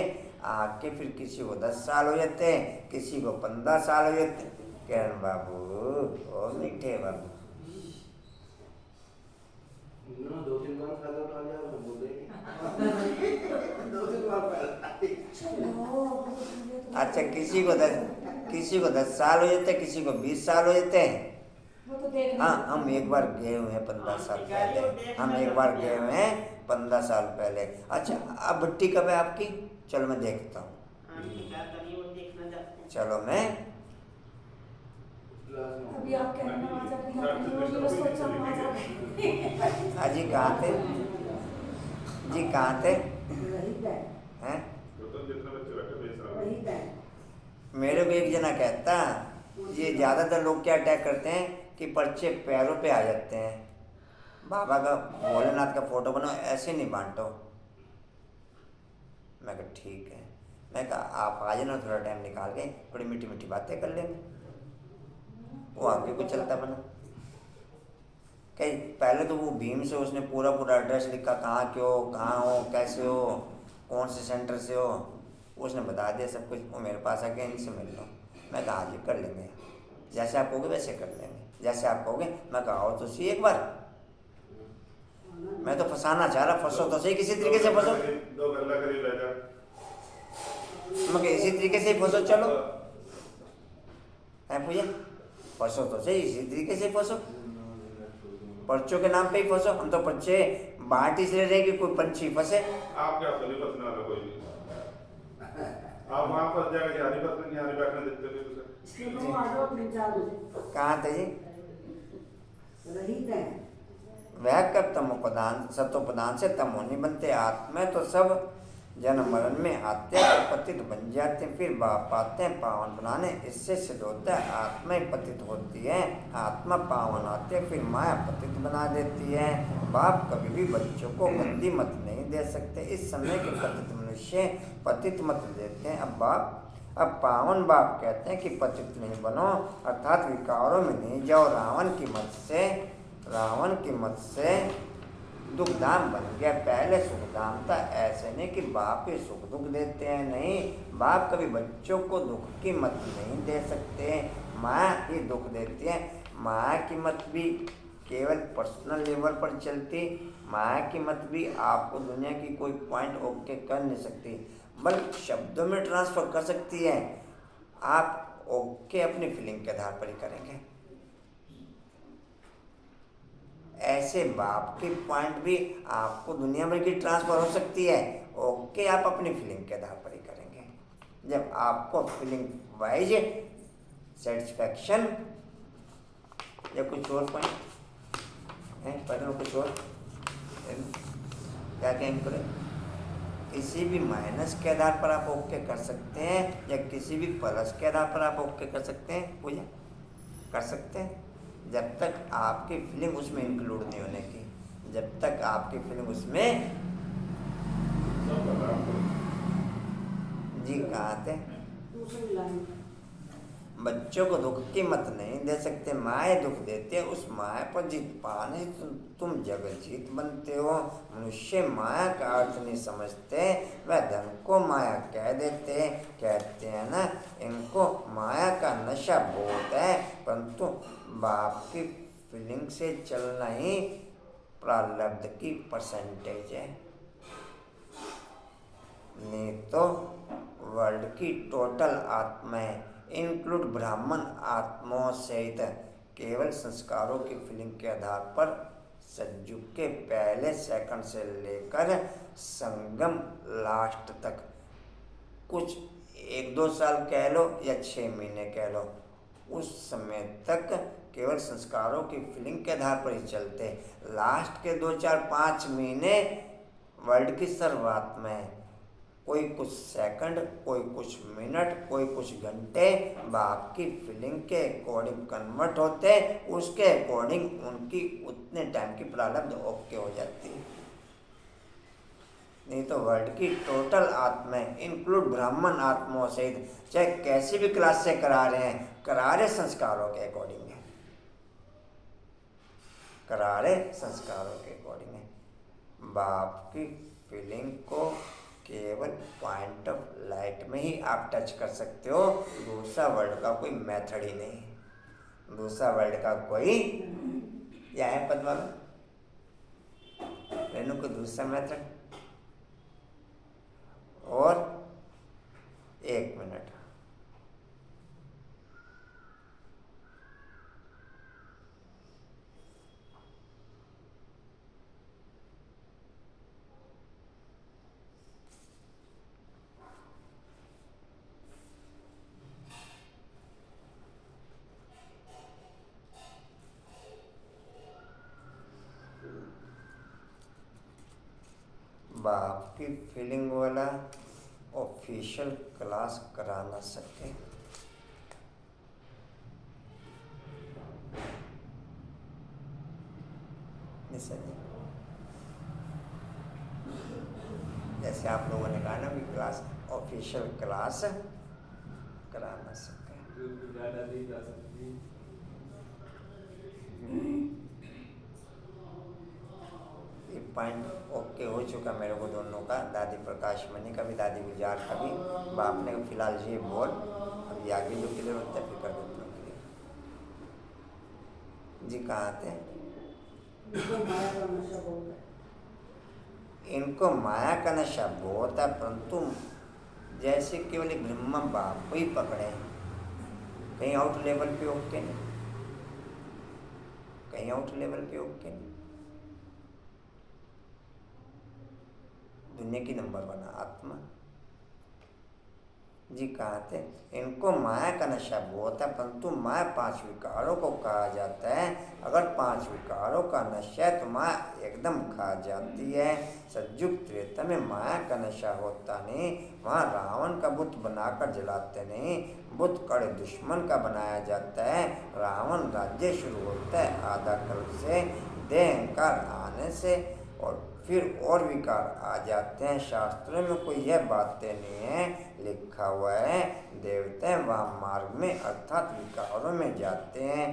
आके फिर किसी को 10 साल हो जाते, किसी को 15 साल हो जाते। किरण बाबू और मीठे बाबू 2-3 बार खाना खा लिया तो बोल देंगे 2-3 बार पहले। अच्छा किसी को 10 किसी को 10 साल हो जाते हैं, किसी को 20 साल हो जाते हैं। वो तो देख हाँ, हम एक बार गए हुए हैं 15 साल पहले, हम एक बार गए हुए हैं 15 साल पहले। अच्छा, अब भट्टी कब है आपकी? चलो मैं देखता हूँ, चलो मैं। अभी आप कहना नमाज अभी आप बस सोचा नमाज अभी हाँ जी, कहाँ थे जी, कहाँ थे रही है, हैं? टोटल जितने बच्चे बैठे बेच रहा रही है। मेरे को एक जना कहता, ये ज़्यादातर लोग क्या अटैक करते हैं कि पर्चे पैरों पे आ जाते हैं। बाबा का, भोलेनाथ का फोटो बनाओ, ऐसे नहीं बांटो। मैं कहा ठीक है। मैं कहा आप आ जाना, थोड़ा टाइम निकाल के थोड़ी मीठी मीठी बातें कर लेंगे। वो आगे को चलता बना। कहीं पहले तो वो भीम से उसने पूरा पूरा एड्रेस लिखा, कहाँ के हो, कहाँ हो, कैसे हो, कौन से सेंटर से हो, उसने बता दिया सब कुछ। वो मेरे पास आके इनसे मिल लो। मैं कहा आज कर लेंगे, जैसे आप कहोगे वैसे कर लेंगे, जैसे आप कहोगे। मैं कहा आओ तो सही एक बार, मैं तो फंसाना चाह रहा, फंसो तो सही, किसी तरीके से फंसो। दो गल्ला करीब रह जा। मैं कहा इसी तरीके से फंसो, चलो है भैया, फंसो तो सही, इसी तरीके से फंसो। पर्चों के नाम पे ही फंसो। हम तो पर्चे बांट इसलिए रहे कि कोई पंछी फंसे। आप क्या फंसने वाला कोई नहीं, आप वहाँ फंस जाएगा, यहाँ नहीं फंसने, यहाँ नहीं बैठने देते थे उसे। क्यों आ जाओ 3-4 बजे। कहाँ थे जी? रही है। वह कब तमोपदान सतोपदान से तमो नहीं बनते। आत्मा तो सब जन्म मरण में आते हैं, पतित बन जाते हैं, फिर बाप आते हैं पावन बनाने। इससे सिद्ध होता है आत्मा ही पतित होती है, आत्मा पावन आती है, फिर माया पतित बना देती है। बाप कभी भी बच्चों को गंदी मत नहीं दे सकते। इस समय के पतित मनुष्य पतित मत देते हैं। अब पावन बाप कहते हैं कि पतित नहीं बनो, अर्थात विकारों में नहीं जाओ। रावण की मत से दुखधाम बन गया, पहले सुखधाम था। ऐसे नहीं कि बाप ही सुख दुख देते हैं, नहीं, बाप कभी बच्चों को दुख की मत नहीं दे सकते, माँ ही दुख देती है। माँ की मत भी केवल पर्सनल लेवल पर चलती, माँ की मत भी आपको दुनिया की कोई पॉइंट ओके कर नहीं सकती, बल्कि शब्दों में ट्रांसफर कर सकती है। आप ओके अपनी फीलिंग के आधार पर ही करेंगे। ऐसे बाप की पॉइंट भी आपको दुनिया भर की ट्रांसफर हो सकती है, ओके आप अपनी फीलिंग के आधार पर ही करेंगे। जब आपको फीलिंग वाइज सेटिस्फैक्शन या कुछ और पॉइंट है, पढ़ो कुछ और क्या कहेंगे करें, किसी भी माइनस के आधार पर आप ओके कर सकते हैं या किसी भी प्लस के आधार पर आप ओके कर सकते हैं, पूजा कर सकते हैं, जब तक आपकी फीलिंग उसमें इंक्लूड नहीं होने की, जब तक आपकी फीलिंग उसमें। जी कहाँ थे? दूसरी लाइन। बच्चों को दुख की मत नहीं दे सकते, माए दुख देते हैं। उस माया पर जीत पाने तुम जगत जीत बनते हो। मनुष्य माया का अर्थ नहीं समझते, वह धन को माया कह देते, कहते हैं ना, इनको माया का नशा बहुत है। परंतु बाप की फीलिंग से चलना ही प्रारब्ध की परसेंटेज है, नहीं तो वर्ल्ड की टोटल आत्माएं इंक्लूड ब्राह्मण आत्माओं सहित केवल संस्कारों की फीलिंग के आधार पर सतयुग के पहले सेकंड से लेकर संगम लास्ट तक, कुछ 1-2 साल कह लो या 6 महीने कह लो, उस समय तक केवल संस्कारों की फीलिंग के आधार पर ही चलते। लास्ट के 2-4-5 महीने वर्ल्ड की शुरुआत में कोई कुछ सेकंड, कोई कुछ मिनट, कोई कुछ घंटे बाप की फीलिंग के अकॉर्डिंग कन्वर्ट होते, उसके अकॉर्डिंग उनकी उतने टाइम की प्रारब्ध ओके हो जाती है। नहीं तो वर्ल्ड की टोटल आत्माएं इंक्लूड ब्राह्मण आत्माओं सहित चाहे कैसी भी क्लास से करा रहे हैं, करा रहे संस्कारों के अकॉर्डिंग है, करा रहे संस्कारों के अकॉर्डिंग है। बाप की फीलिंग को केवल पॉइंट ऑफ लाइट में ही आप टच कर सकते हो, दूसरा वर्ल्ड का कोई मेथड ही नहीं, दूसरा वर्ल्ड का कोई या है पद्मा में रेणु को दूसरा मेथड। और 1 मिनट बाप की फीलिंग वाला ऑफिशियल क्लास करा ना सके। जैसे आप लोगों ने कहा ना भी क्लास ऑफिशियल क्लास करा ना सके। ज़्यादा नहीं जा सकती। ये पॉइंट ओके हो चुका मेरे को दोनों का, दादी प्रकाश मणि का भी, दादी गुजार का भी। बाप ने फिलहाल ये बोल, अभी आगे जो क्लियर होता है फिर कर देता हूँ क्लियर। जी कहाँ थे? इनको माया का नशा बहुत है, परंतु जैसे केवल एक ब्रह्म बाप को ही पकड़े, कहीं आउट लेवल पे ओके नहीं, कहीं आउट लेवल पे ओके नहीं। दुनिया की नंबर 1 आत्मा। जी कहा थे? इनको माया का नशा बहुत है, परंतु माया 5 विकारों को कहा जाता है। अगर 5 विकारों का नशा है तो माया एकदम खा जाती है। सतयुग त्रेता में माया का नशा होता नहीं, वहाँ रावण का बुत बनाकर जलाते नहीं, बुत कड़े दुश्मन का बनाया जाता है। रावण राज्य शुरू होता है आधा कल्प से, देह अहंकार आने से, और फिर और विकार आ जाते हैं। शास्त्रों में कोई यह बातें नहीं है, लिखा हुआ है देवता वहाँ मार्ग में अर्थात विकारों में जाते हैं।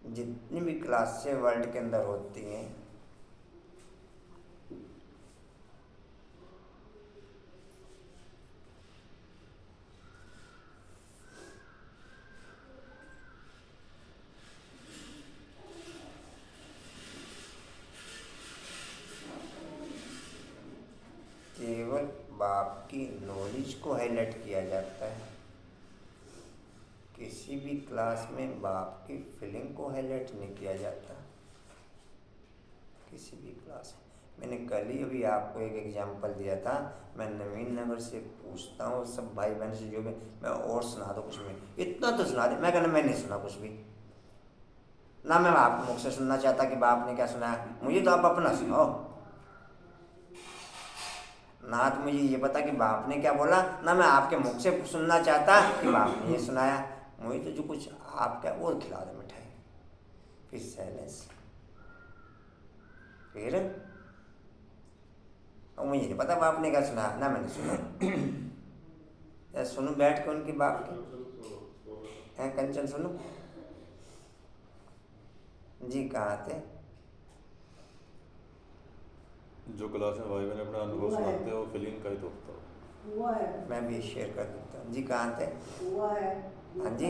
जितनी भी क्लासें वर्ल्ड के अंदर होती हैं, केवल बाप की नॉलेज को हाईलाइट किया जाता है। किसी भी क्लास में बाप की फीलिंग को हाईलाइट नहीं किया जाता, किसी भी क्लास में। मैंने कल ही अभी आपको एक एग्जांपल दिया था। मैं नवीन नगर से पूछता हूँ सब भाई बहन से, जो भी मैं और सुना दो कुछ में, इतना तो सुना दे। मैं कहना मैं नहीं सुना कुछ भी ना, मैं आपके मुख से सुनना चाहता कि बाप ने क्या सुनाया, मुझे तो आप अपना सुनाओ ना। तो मुझे ये पता कि बाप ने क्या बोला, ना मैं आपके मुख से सुनना चाहता कि बाप ने ये सुनाया। मुझे तो जो कुछ आपका और खिला दे मिठाई, फिर साइलेंस, फिर और मुझे नहीं पता बाप ने क्या सुनाया, ना मैंने सुना। या सुनूं बैठ के उनकी बाप की है, कंचन सुनूं। जी कहाँ थे? जो क्लास में भाई बहन अपना अनुभव सुनाते हैं वो फीलिंग का ही तो होता है। हुआ है, मैं भी शेयर कर देता हूँ। जी कहाँ थे? हुआ है, हाँ जी।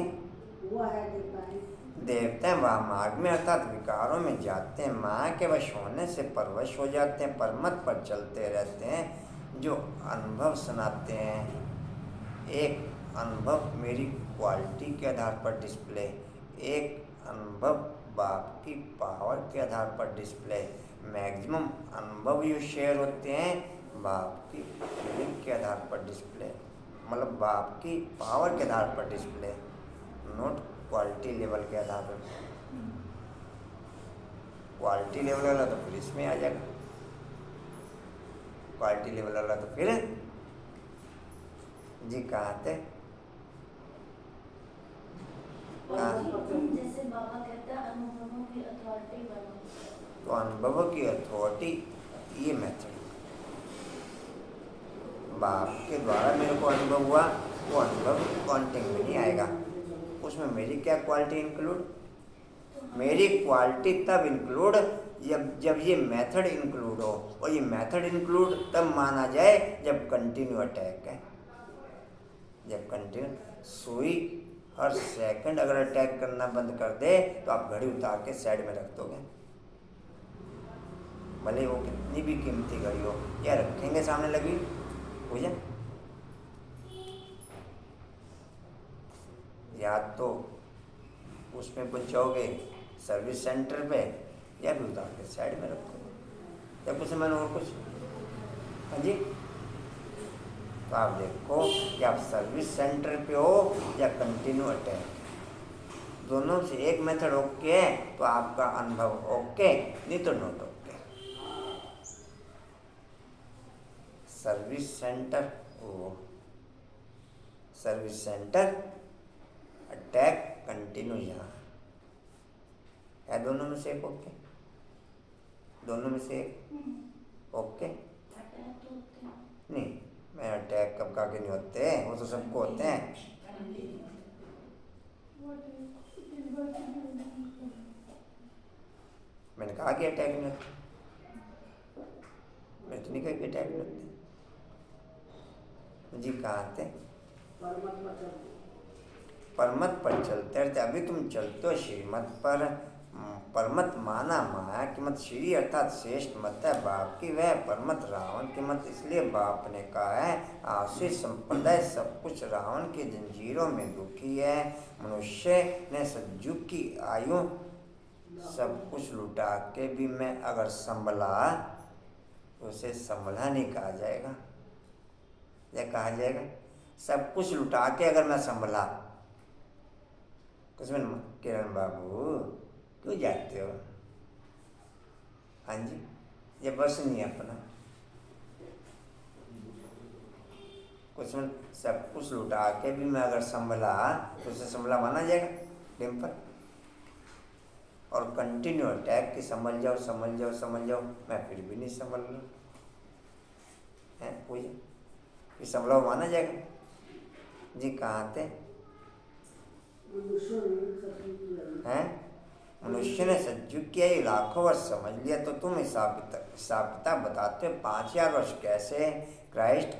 हुआ है देवता है। देवता वह मार्ग में अर्थात विकारों में जाते हैं, माया के वश होने से परवश हो जाते हैं, परमत पर चलते रहते हैं। जो अनुभव सुनाते हैं, एक अनुभव मेरी क्वालिटी के आधार पर डिस्प्ले, एक अनुभव बाप की पावर के आधार पर डिस्प्ले। मैक्सिमम अनुभव जो शेयर होते हैं बाप की फीलिंग के आधार पर डिस्प्ले, मतलब बाप की पावर के आधार पर डिस्प्ले, नोट क्वालिटी लेवल के आधार पर। क्वालिटी लेवल वाला तो फिर इसमें आ जाएगा, क्वालिटी लेवल वाला तो फिर। जी कहाँ थे? जैसे बाबा कहते हैं अनुभवों की अथॉरिटी बनो, तो अनुभवों की अथॉरिटी ये मेथड बाप के द्वारा मेरे को अनुभव हुआ, वो अनुभव काउंटिंग में नहीं आएगा। उसमें मेरी क्या क्वालिटी इंक्लूड? मेरी क्वालिटी तब इंक्लूड जब ये मेथड इंक्लूड हो, और ये मेथड इंक्लूड तब माना जाए जब कंटिन्यू अटैक है। जब कंटिन्यू सुई हर सेकंड अगर अटैक करना बंद कर दे तो आप घड़ी उतार के साइड में रख दोगे, भले वो कितनी भी कीमती घड़ी हो, या रखेंगे सामने लगी पूजा, या तो उसमें पहुंचाओगे सर्विस सेंटर पे, या भी उतार के साइड में रखोगे, या कुछ मैंने और कुछ। हाँ जी, तो आप देखो कि आप सर्विस सेंटर पे हो या कंटिन्यू अटैक, दोनों से एक मेथड ओके है तो आपका अनुभव ओके, नहीं तो नॉट ओके। सर्विस सेंटर, वो सर्विस सेंटर, अटैक कंटिन्यू यहाँ है। दोनों में से एक ओके, दोनों में से एक ओके। अटैक तो होते हैं। नहीं, मैं अटैक कब का के नहीं होते हैं, वो तो सबको होते हैं। मैंने कहा कि अटैक नहीं होते, मैंने तो नहीं कहा कि अटैक नहीं होते जी। कहाँ थे? परमत पर चलते रहते। अभी तुम चलते हो श्रीमत पर। परमत माना माया की मत, श्री अर्थात श्रेष्ठ मत है बाप की, वह परमत रावण की मत। इसलिए बाप ने कहा है आशी संप्रदाय सब कुछ रावण की जंजीरों में दुखी है। मनुष्य ने सज्जुग की आयु सब कुछ लुटा के भी मैं अगर संभला तो उसे संभला नहीं कहा जाएगा। यह कहा जाएगा सब कुछ लुटा के अगर मैं संभला। कुछ में किरण बाबू क्यों जाते हो? हाँ जी, ये बस नहीं है अपना। कुछ में सब कुछ लुटा के भी मैं अगर संभला तो उसे संभला माना जाएगा डिम्पल। और कंटिन्यू अटैक कि समझ जाओ समझ जाओ समझ जाओ, मैं फिर भी नहीं संभल रहा है। पूछे कि संभला माना जाएगा जी? कहाँ थे हैं? मनुष्य ने सज्जुग किया ये लाखों वर्ष समझ लिया, तो तुम हिसाब किताब बताते हो 5000 वर्ष कैसे? क्राइस्ट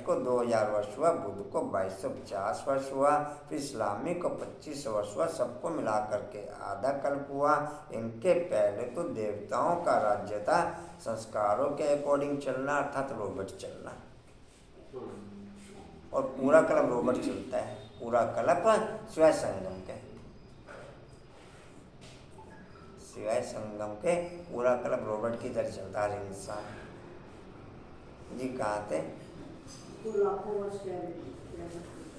को 2000 वर्ष हुआ, बुद्ध को 2250 वर्ष हुआ, फिर इस्लामी को 2500 वर्ष हुआ, सबको मिला करके आधा कल्प हुआ। इनके पहले तो देवताओं का राज्य था, संस्कारों के अकॉर्डिंग चलना अर्थात रोबोट चलना। और पूरा कल्प रोबोट चलता है, पूरा कल्प शिवाय संगम के, शिवाय संगम के पूरा कल्प रोबोट की तरह चलता है इंसान जी। कहाँ थे?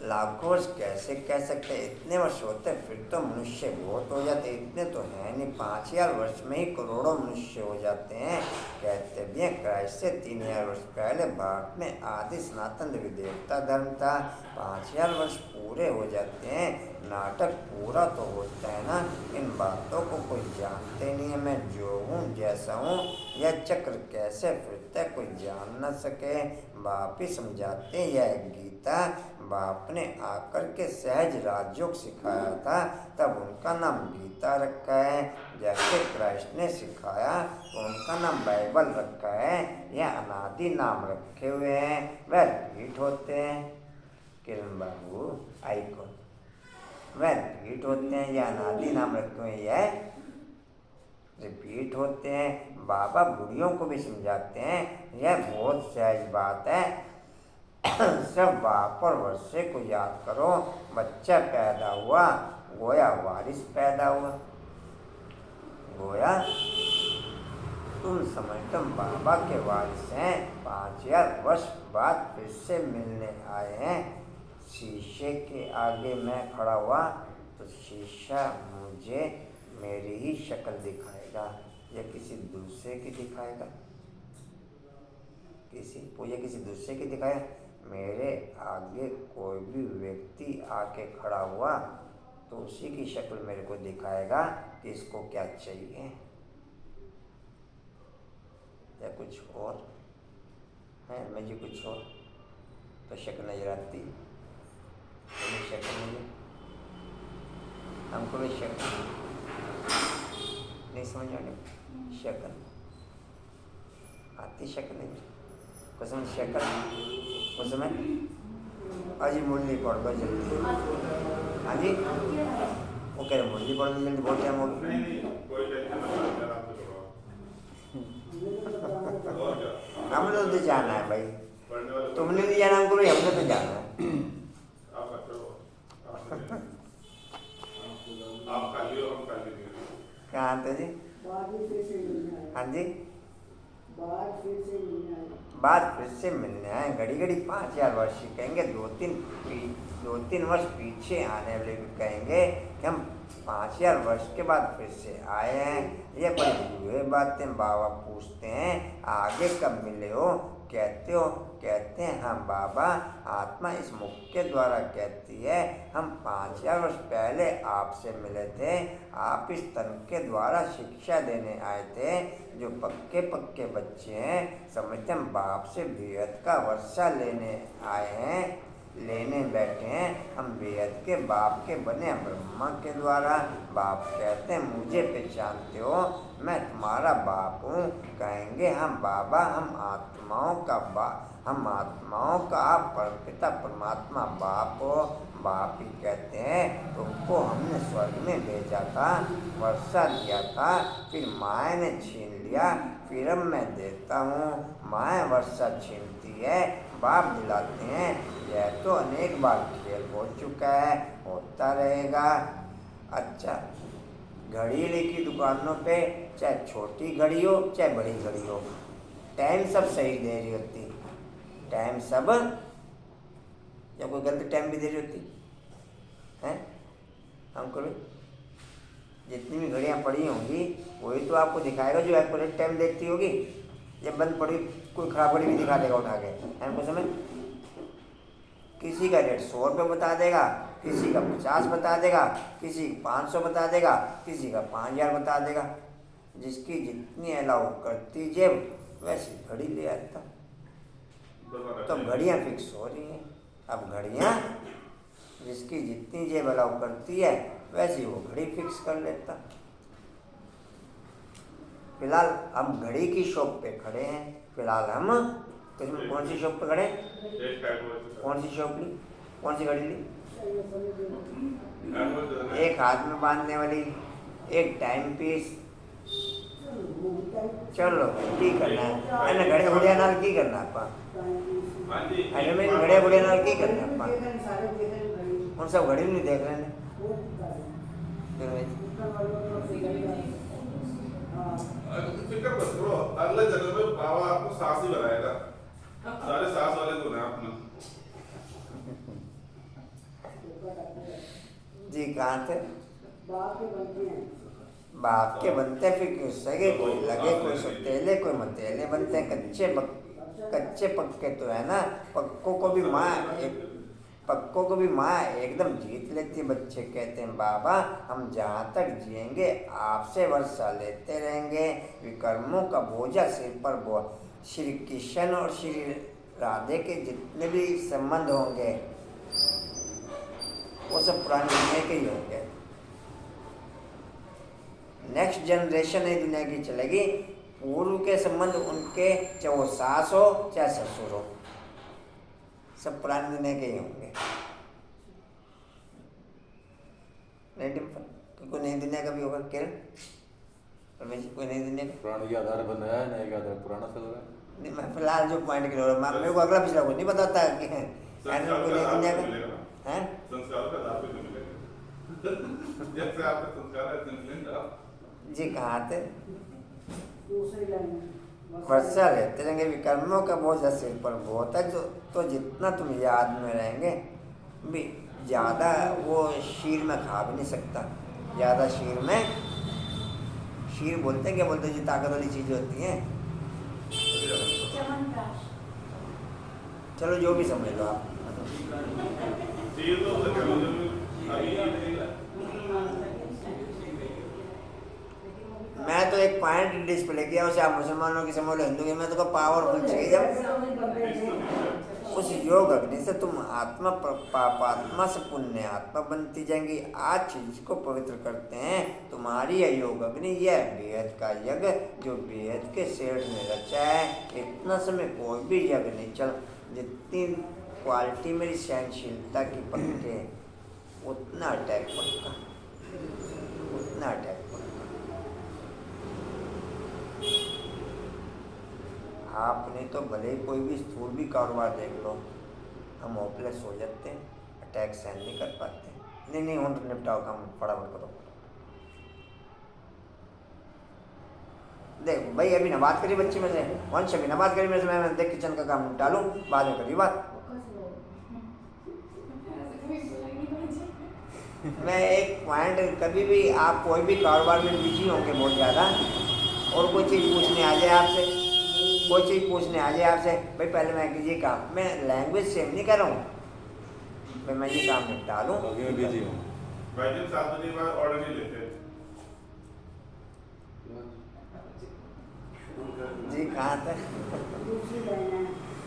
लाखों वर्ष कैसे कह सकते? इतने वर्ष होते फिर तो मनुष्य बहुत हो जाते। इतने तो हैं नहीं, 5000 वर्ष में ही करोड़ों मनुष्य हो जाते हैं। कहते भी हैं क्राइस्ट से 3000 वर्ष पहले भारत में आदि सनातन देवी देवता धर्म था। 5000 वर्ष पूरे हो जाते हैं, नाटक पूरा तो होता है ना। इन बातों को कोई जानते नहीं है। मैं जो हूँ जैसा हूँ, यह चक्र कैसे फिरता है कोई जान न सके। बाप ही समझाते हैं यह गीता। बाप ने आकर के सहज राजयोग सिखाया था, तब उनका नाम गीता रखा है। जैसे क्राइस्ट ने सिखाया तो उनका नाम बाइबल रखा है। यह अनादि नाम रखे हुए हैं, वह रिपीट होते हैं। किरण बाबू आई को वह रिपीट होते हैं, यह अनादि नाम रखे हुए यह रिपीट होते हैं। बाबा बुढ़ियों को भी समझाते हैं यह बहुत सहज बात है। सब बाप और वर्षे को याद करो। बच्चा पैदा हुआ, गोया वारिस पैदा हुआ। गोया तुम समझते बाबा के वारिस हैं। 5000 वर्ष बाद फिर से मिलने आए हैं। शीशे के आगे मैं खड़ा हुआ तो शीशा मुझे मेरी ही शक्ल दिखाएगा या किसी दूसरे की दिखाएगा? किसी दूसरे की दिखाएगा? मेरे आगे कोई भी व्यक्ति आके खड़ा हुआ तो उसी की शक्ल मेरे को दिखाएगा कि इसको क्या चाहिए या कुछ और है। मुझे कुछ और तो शक्ल नजर आती, तो शक्ल नहीं, हमको भी शक्ल नहीं समझ आने, शक्ल आती, शक्ल नहीं कसम शक्ल उसमें अजी मुरली पढ़ दो जल्दी। हाँ जी, वो कह रहे मुरली पढ़ दो जल्दी, बहुत टाइम हो गया। हमने तो जाना है भाई, तुमने नहीं जाना हमको भाई, हमने तो जाना है। कहाँ थे जी? हाँ जी, बात फिर से मिलने आए। घड़ी घड़ी 5000 वर्ष कहेंगे, 2-3 वर्ष पीछे आने वाले भी कहेंगे कि हम 5000 वर्ष के बाद फिर से आए हैं। ये बड़ी बुरी बातें बाबा पूछते हैं, आगे कब मिले हो? कहते हो? कहते हैं हाँ बाबा, आत्मा इस मुख के द्वारा कहती है, हम 5000 वर्ष पहले आपसे मिले थे, आप इस तन के द्वारा शिक्षा देने आए थे। जो पक्के पक्के बच्चे हैं समझते हम बाप से बेहद का वर्षा लेने आए हैं, लेने बैठे हैं, हम बेहद के बाप के बने ब्रह्मा के द्वारा। बाप कहते हैं मुझे पहचानते हो, मैं तुम्हारा बाप हूँ। कहेंगे हम बाबा, हम आत्माओं का आप परमपिता परमात्मा बाप हो। बाप ही कहते हैं तुमको हमने स्वर्ग में भेजा था, वर्षा दिया था, फिर माया ने छीन लिया, फिर अब मैं देता हूँ। माया वर्षा छीनती है, बाप दिलाते हैं। यह तो अनेक बार खेल हो चुका है, होता रहेगा। अच्छा, घड़ी की दुकानों पे चाहे छोटी घड़ी हो चाहे बड़ी घड़ी हो, टाइम सब सही दे रही होती। टाइम सब, या कोई गलत टाइम भी दे रही होती है? हमको जितनी भी घड़ियाँ पड़ी होंगी वही तो आपको दिखाएगा जो एक्यूरेट टाइम देखती होगी। या बंद पड़ी कोई खराब घड़ी भी दिखा देगा उठा के, हमको समझ। किसी का रेट 100 रुपये बता देगा, किसी का 50 बता देगा, किसी का 500 बता देगा, किसी का 5000 बता देगा। जिसकी जितनी अलाउ करती जेब वैसी घड़ी ले आता। तो घड़ियाँ फिक्स हो रही हैं। अब घड़ियाँ जिसकी जितनी जेब अलाउ करती है वैसी वो घड़ी फिक्स कर लेता। फिलहाल हम घड़ी की शॉप पे खड़े हैं। फिलहाल हम कौन सी शॉप पे खड़े हैं? कौन सी शॉप ली? कौन सी घड़ी ली? एक हाथ में बांधने वाली, एक टाइम पीस। चलो की करना है अने घड़े घुड़िया नाल की करना आपा? अरे मैं घड़े घुड़िया नाल की करना आपा? उन सब घड़ी नहीं देख रहे हैं। फिक्र मत करो, अगले जन्म में बाबा आपको सास ही बनाएगा। सारे सास वाले को ना अपना। जी कहाँ थे? बाप के बनते फिर क्यों सगे? कोई लगे, कोई सतेले, कोई मतेले बनते हैं। कच्चे पक्के तो है ना। पक्कों को भी माँ एकदम जीत लेती है। बच्चे कहते हैं बाबा हम जहाँ तक जिएंगे आपसे वर्षा लेते रहेंगे, विकर्मों का बोझा सिर पर बोझ। श्री कृष्ण और श्री राधे के जितने भी संबंध होंगे वो सब पुरानी दुनिया के ही होंगे। नेक्स्ट जनरेशन नई दुनिया की चलेगी। पूर्व के संबंध उनके, चाहे वो सास हो चाहे ससुर हो, सब पुरानी दुनिया के ही होंगे। कोई नई दुनिया का भी होगा? किरण कोई नई दुनिया का? पुराने के आधार पर नया है, नए के आधार पुराना चल रहा है। नहीं, मैं फिलहाल जो पॉइंट के लिए मेरे को अगला पिछला कुछ नहीं बताता कि कोई नई दुनिया का है। संस्कार का आधार पे मिलेगा। जैसे आपके संस्कार है जी कहाँ थे? वर्षा लेते रहेंगे, विकर्मों का बोझ सिर पर बहुत है। जो तो जितना तुम याद में रहेंगे भी ज़्यादा वो शीर में खा भी नहीं सकता। ज़्यादा शीर में, शीर बोलते हैं क्या बोलते हैं जो ताकत वाली चीज़ें होती हैं? चलो जो भी समझ लो आप। मैं तो एक पॉइंट डिस्प्ले किया, उसे आप मुसलमानों की समझ लो, हिंदू की, मैं तो पावरफुल चाहिए। जब उस योग अग्नि से तुम आत्मा पापात्मा से पुण्य आत्मा बनती जाएंगी। आज चीज को पवित्र करते हैं। तुम्हारी यह योग अग्नि, यह बेहद का यज्ञ जो बेहद के सेठ ने रचा है। इतना समय कोई भी यज्ञ नहीं चल। जितनी क्वालिटी मेरी सहनशीलता की पक्के, उतना अटैक पक्का, उतना अटैक पक्का। आपने तो भले ही कोई भी स्थूल भी कारोबार देख लो, हम होपलेस हो जाते हैं, अटैक सहन नहीं कर पाते। नहीं हम तो निपटाओ काम, फटाफट करो। देख भाई अभी ना बात करी बच्ची में से, वंश अभी ना बात करी मेरे से, मैं देख किचन का काम निपटा लूँ, बाद में करी बात। मैं एक पॉइंट, कभी भी आप कोई भी कारोबार में बिजी होंगे बहुत ज़्यादा और कोई चीज़ पूछने आ जाए आपसे, कोई चीज़ पूछने आ जाए आपसे, भाई पहले मैं कीजिए काम, मैं लैंग्वेज सेम नहीं कर रहा हूँ, भाई मैं ये काम निपटा लूँ। अभी मैं बिजी हूँ। भाई जब 7 बजे के बाद ऑर्डर नहीं लेते। जी कहाँ तक? दूसरी लाइन है,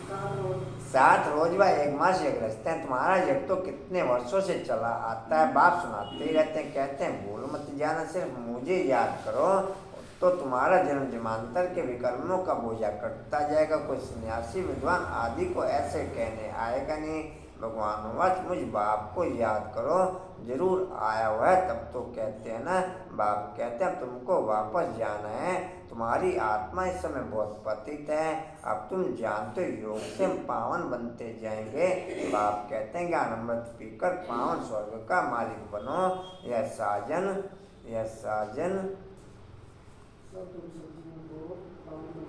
काम रोज 7 रोज व 1 मास एक रचते हैं, तुम्हारा जग तो कितने वर्षों से चला आता है, बाप सुनाते ही रहते हैं, कहते हैं भूल मत जाना, सिर्फ मुझे याद करो तो तुम्हारा जन्म जन्मांतर के विकर्मों का बोझा कटता जाएगा। कोई सन्यासी विद्वान आदि को ऐसे कहने आएगा नहीं, भगवान वच मुझ बाप को याद करो, जरूर आया हुआ है। तब तो कहते हैं ना, बाप कहते हैं तुमको वापस जाना है, तुम्हारी आत्मा इस समय बहुत पतित है, अब तुम जानते हो योग से पावन बनते जाएंगे। बाप कहते हैं ज्ञान अमृत पीकर पावन स्वर्ग का मालिक बनो। यह साजन सब तुम सज्जनों को पावन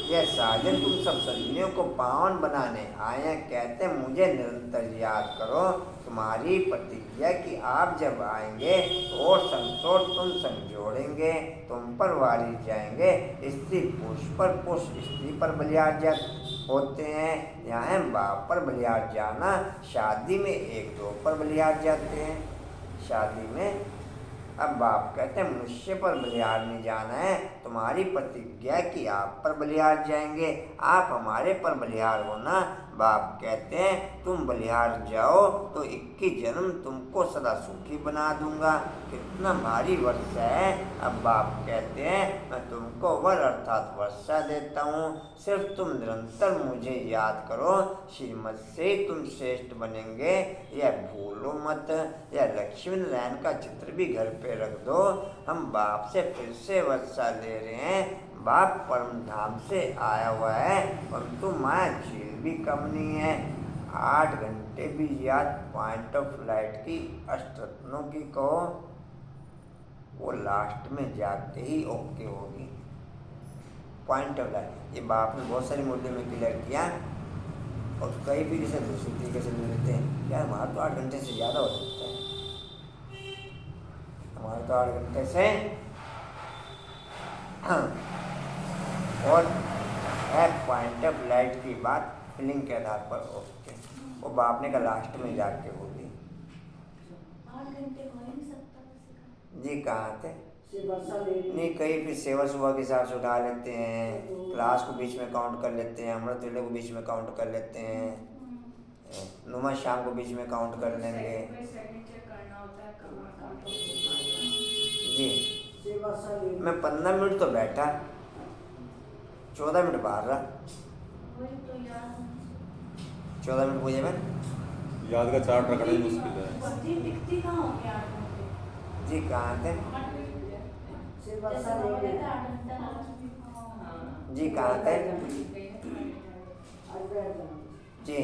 यह साजन तुम सब सज्जनों को पावन बनाने आए हैं, कहते हैं मुझे निरंतर याद करो, तुम्हारी प्रतिज्ञा कि आप जब आएंगे और संतोष तुम संग जोड़ेंगे, तुम पर वारी जाएंगे। स्त्री पुरुष पर, पुरुष स्त्री पर बलिहार जा होते हैं, यहाँ है बाप पर बलिहार जाना। शादी में 1-2 पर बलिहार जाते हैं, शादी में। अब बाप कहते हैं मनुष्य पर बलिहार नहीं जाना है, तुम्हारी प्रतिज्ञा कि आप पर बलिहार जाएंगे, आप हमारे पर बलिहार होना। बाप कहते हैं तुम बलिहार जाओ तो 21 जन्म तुमको सदा सुखी बना दूंगा। कितना भारी वर्षा है। अब बाप कहते हैं मैं तुमको वर अर्थात वर्षा देता हूँ, सिर्फ तुम निरंतर मुझे याद करो, श्रीमत से तुम श्रेष्ठ बनेंगे, यह भूलो मत। यह लक्ष्मी नारायण का चित्र भी घर पे रख दो। हम बाप से फिर से वर्षा ले रहे हैं। बाप परम धाम से आया हुआ है, परंतु माया झील भी कम नहीं है। 8 घंटे भी याद पॉइंट ऑफ लाइट की अष्टरत्नों की कहो, वो लास्ट में जाके ही ओके होगी। पॉइंट ऑफ लाइट ये बाप ने बहुत सारी मुद्दे में क्लियर किया, और कई भी इसे दूसरी तरीके से ले लेते हैं। यार हमारा तो 8 घंटे से ज़्यादा हो सकता है, हमारा तो 8 घंटे से और है पॉइंट ऑफ लाइट की बात फीलिंग के आधार पर ओके, वो बाप ने का लास्ट में जाके होगी। 8 घंटे हो ही नहीं सकता किसी का। जी कहाँ थे? से वर्षा ले रही नहीं कहीं भी सेवा सुबह के हिसाब से उठा लेते हैं, क्लास को बीच में काउंट कर लेते हैं, अमृत वेले को बीच में काउंट कर लेते हैं, नुमा शाम को बीच में काउंट कर लेंगे। जी से वर्षा ले रही मैं 15 मिनट तो बैठा, 14 मिनट बाहर रहा, वही तो याद 14 मिनट मुझे मैं याद का चार्ट रखना ही मुश्किल है। बत्ती दिखती कहाँ होगी 8 घंटे? जी कहाँ थे? से वर्षा जैसे ले बोले रही थे 8 घंटा लगा। जी कहाँ थे? आज बैठ जाना जी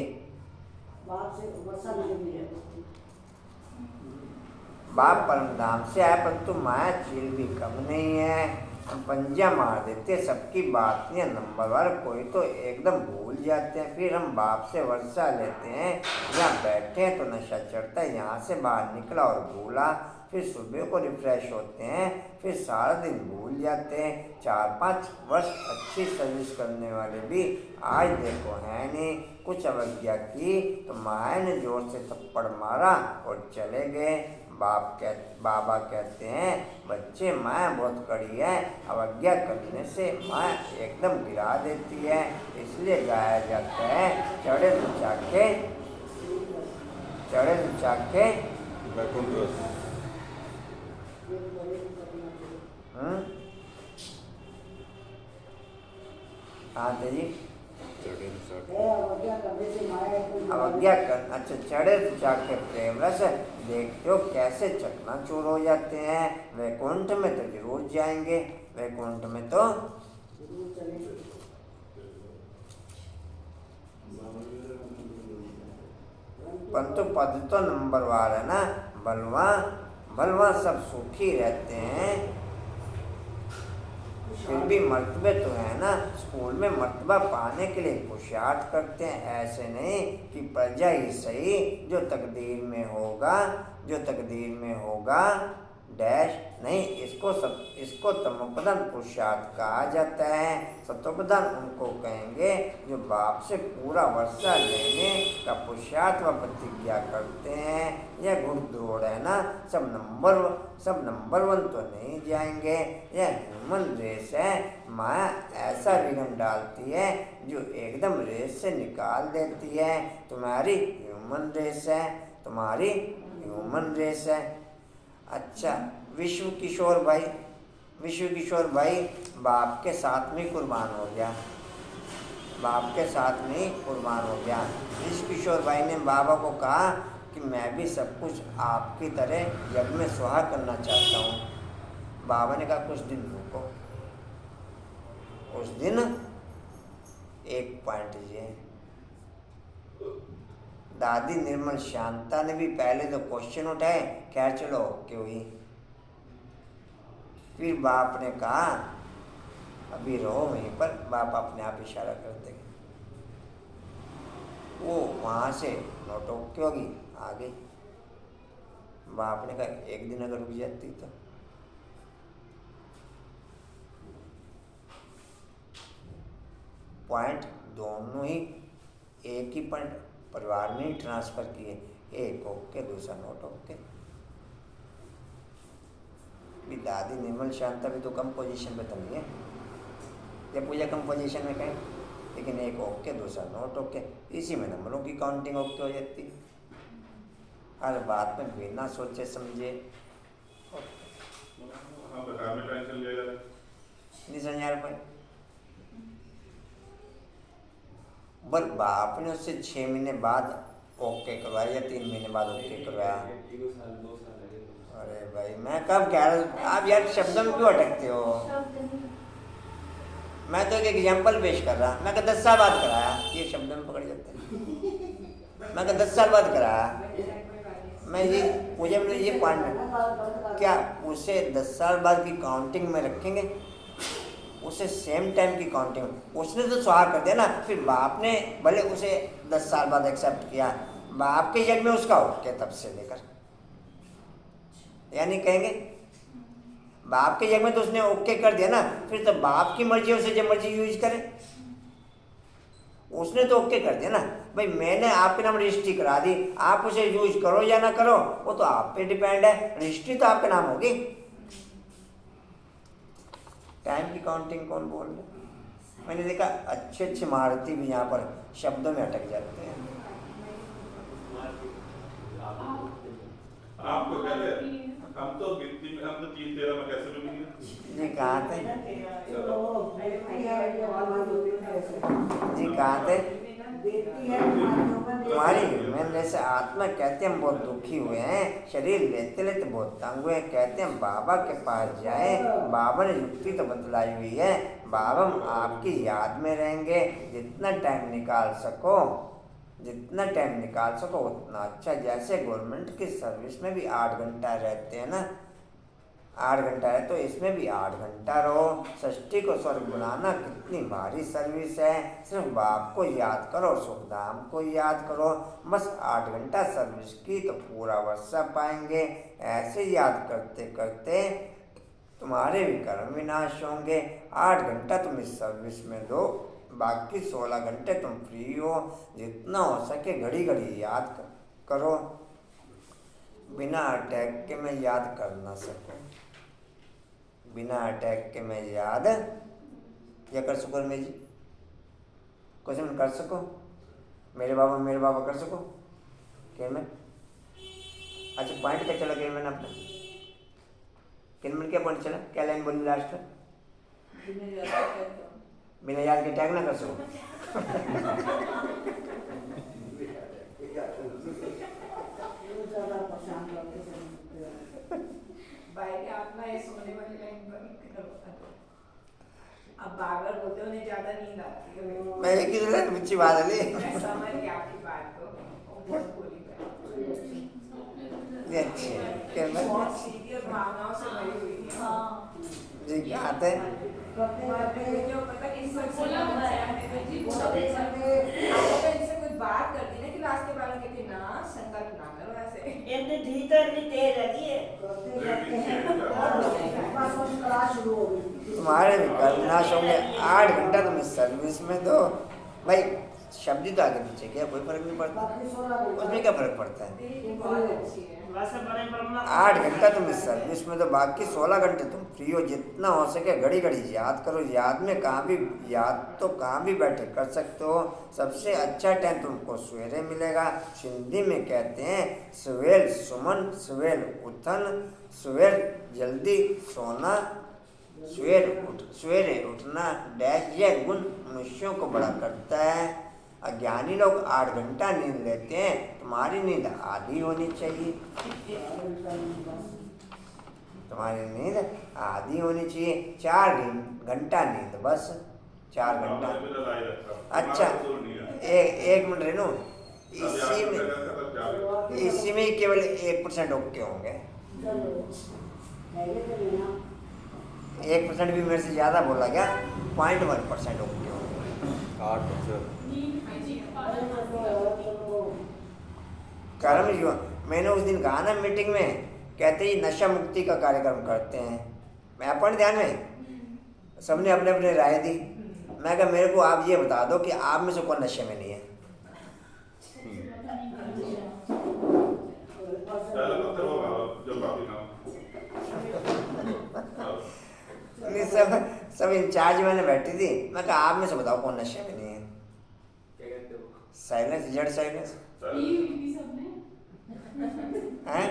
बाप से वर्षा ले रही है। बाप परम धाम से आए, परंतु माया झील भी कम नहीं है। हम पंजा मार देते, सबकी बात नहीं नंबरवार, कोई तो एकदम भूल जाते हैं। फिर हम बाप से वर्षा लेते हैं, यहाँ बैठे हैं तो नशा चढ़ता है, यहाँ से बाहर निकला और भूला, फिर सुबह को रिफ्रेश होते हैं, फिर सारा दिन भूल जाते हैं। 4-5 वर्ष अच्छी सर्विस करने वाले भी आज देखो है नहीं। कुछ अवज्ञा की तो माया ने जोर से थप्पड़ मारा और चले गए। बाबा कहते हैं बच्चे माया बहुत कड़ी है, अवज्ञा करने से माया एकदम गिरा देती है, इसलिए गाया जाता है चढ़े तो चाके बैकुंठ रस। हाँ जी चढ़े तो चाके। है अवज्ञा करने से माया को अवज्ञा कर अच्छा चढ़े तो चाके प्रेम रस, देखते हो कैसे चकनाचूर हो जाते हैं। वैकुंठ में तो जरूर जाएंगे, वैकुंठ में तो जरूर चलेंगे। परंतु पद तो नंबरवार है ना, बलवा सब सुखी रहते हैं, फिर भी मर्तबे तो है ना। स्कूल में मर्तबा पाने के लिए पुरुषार्थ करते हैं, ऐसे नहीं कि प्रजा ही सही, जो तकदीर में होगा डैश नहीं, इसको तमोप्रधान पुरुषार्थ कहा जाता है। सत्वप्रधान उनको कहेंगे जो बाप से पूरा वर्षा लेने का पुरुषार्थ व प्रतिज्ञा करते हैं। यह घुड़दौड़ है ना, सब नंबर 1 तो नहीं जाएंगे। यह ह्यूमन रेस है। माया ऐसा विघन डालती है जो एकदम रेस से निकाल देती है। तुम्हारी ह्यूमन रेस है। अच्छा, विश्व किशोर भाई बाप के साथ में कुर्बान हो गया। विश्व किशोर भाई ने बाबा को कहा कि मैं भी सब कुछ आपकी तरह जग में सुहा करना चाहता हूँ। बाबा ने कहा कुछ दिन रुको। उस दिन एक पॉइंट ये, दादी निर्मल शांता ने भी पहले तो क्वेश्चन उठाए, खैर चलो ओके हुई। फिर बाप ने कहा अभी रहो वहीं पर। बाप अपने आप इशारा कर देंगे। वो वहाँ से नोट ओके होगी, आ गई। बाप ने कहा एक दिन अगर रुक जाती तो। पॉइंट दोनों ही एक ही पॉइंट परिवार में ही ट्रांसफर किए, एक ओके दूसरा नोट ओके। भी दादी निर्मल शांता भी तो कम पोजीशन पे तो नहीं है, जब पूजा कम पोजीशन में कहें, लेकिन एक ओके दूसरा नोट ओके, इसी में नंबरों की काउंटिंग ओके हो जाती। हर बात में बिना सोचे समझे नहीं समझा पाए। बल बाप ने उससे 6 महीने बाद ओके करवाया या 3 महीने बाद ओके करवाया। अरे भाई मैं कब कह रहा हूँ, आप यार शब्दों में क्यों अटकते हो? मैं तो एक एग्जाम्पल पेश कर रहा। मैं 10 साल बाद कराया, ये शब्दों में पकड़ जाते हैं। मैं 10 साल बाद कराया। मैं ये मुझे ये पॉइंट क्या उसे 10 साल बाद की काउंटिंग में रखेंगे? उसे सेम टाइम की काउंटिंग उसने तो सुहा कर दिया ना। फिर बाप ने भले उसे 10 साल बाद एक्सेप्ट किया, बाप के जग में उसका ओके तब से लेकर, यानी कहेंगे बाप के जग में तो उसने ओके कर दिया ना, फिर तो बाप की मर्जी उसे जब मर्जी यूज करे। उसने तो ओके कर दिया ना भाई, मैंने आपके नाम रजिस्ट्री करा दी, आप उसे यूज करो या ना करो वो तो आप पे डिपेंड है, रजिस्ट्री तो आपके नाम होगी। टाइम की काउंटिंग कौन बोल रहे? मैंने देखा अच्छे महारथी भी यहाँ पर शब्दों में अटक जाते हैं। आपको कहते हम तो गिनती में हम तो 3-13 में कैसे मिलेंगे जी? कहाँ थे जी? कहाँ थे? तुम्हारी ह्यूमन जैसे आत्मा कहते हम बहुत दुखी हुए हैं, शरीर लेते लेते बहुत तंग हुए, कहते हैं बाबा के पास जाए। बाबा ने युक्ति तो बतलाई हुई है, बाबा हम आपकी याद में रहेंगे, जितना टाइम निकाल सको उतना अच्छा। जैसे गवर्नमेंट की सर्विस में भी 8 घंटा रहते हैं ना, 8 घंटा है तो इसमें भी 8 घंटा रहो। सृष्टि को स्वर्ग बनाना कितनी भारी सर्विस है। सिर्फ बाप को याद करो, सुखधाम को याद करो, बस 8 घंटा सर्विस की तो पूरा वर्षा पाएंगे। ऐसे याद करते करते तुम्हारे भी कर्म विनाश होंगे। 8 घंटा तुम इस सर्विस में दो, बाकी 16 घंटे तुम फ्री हो। जितना हो सके घड़ी घड़ी याद करो, बिना अटैक के मैं याद कर ना सकूं, बिना अटैक के मैं याद क्या कर सकूं? मैं जी क्वेश्चन कर सको, मेरे बाबा कर सको क्या मैं? अच्छा पॉइंट क्या चला क्या मैंने अपना किन क्या पॉइंट चला? क्या लाइन बोली लास्ट में? बिना याद के टैग ना कर सको। भाई आत्मा ये सोने वाली लाइन बंद करो। अब बाबर बोलते उन्हें ज्यादा नींद आती है। मैं एक ही लाइन पूछी बात है। मैं समझ गया आपकी बात को, बहुत बोली ये अच्छी है क्या? मैं बहुत सीधी और भावनाओं से भरी हुई थी। जी क्या आते हैं? इनसे कुछ बात करती ना कि लास्ट के बारे में ना संकल्प ना करो ऐसे कहते धी तो इतनी तेज है ये करते हैं बस वो क्लास शुरू हो गई। तुम्हारे विकल्प नाश होंगे। 8 घंटा तुम इस सर्विस में दो भाई, शब्द ही तो आगे पीछे क्या, कोई फर्क नहीं पड़ता, बाकी 16 घंटे उसमें क्या फर्क पड़ता है। बहुत अच्छी है। वैसे बड़े ब्रह्मा 8 घंटा तुम इस सर्विस में, तो बाकी 16 घंटे तुम फ्री हो। जितना हो सके घड़ी घड़ी याद करो। याद में कहाँ भी, याद तो कहाँ भी बैठे कर सकते हो। सबसे अच्छा टाइम तुमको सवेरे मिलेगा। हिंदी में कहते हैं सवेल सुमन, सवेल उठन, सवेर जल्दी सोना, सवेरे उठना डैश। यह गुण मनुष्यों को बड़ा करता है। अज्ञानी लोग 8 घंटा नींद लेते हैं, तुम्हारी नींद आधी होनी चाहिए। तुम्हारी नींद आधी होनी चाहिए। 4 घंटा नींद बस, 4 घंटा। अच्छा एक मिनट रेनू, इसी में केवल 1% ओके होंगे। 1% भी मेरे से ज़्यादा बोला गया। 0.1% ओके होंगे। 8%। कर्म जो मैंने उस दिन कहा ना मीटिंग में, कहते ही नशा मुक्ति का कार्यक्रम करते हैं। मैं अपन ध्यान में सबने अपने अपने राय दी। मैं कहा मेरे को आप ये बता दो कि आप में से कौन नशे में नहीं है। नहीं, सब इंचार्ज मैंने बैठी थी। मैं कहा आप में से बताओ कौन नशे में नहीं है। क्या कहते हो? साइलेंस, जड़ साइलेंस हैं।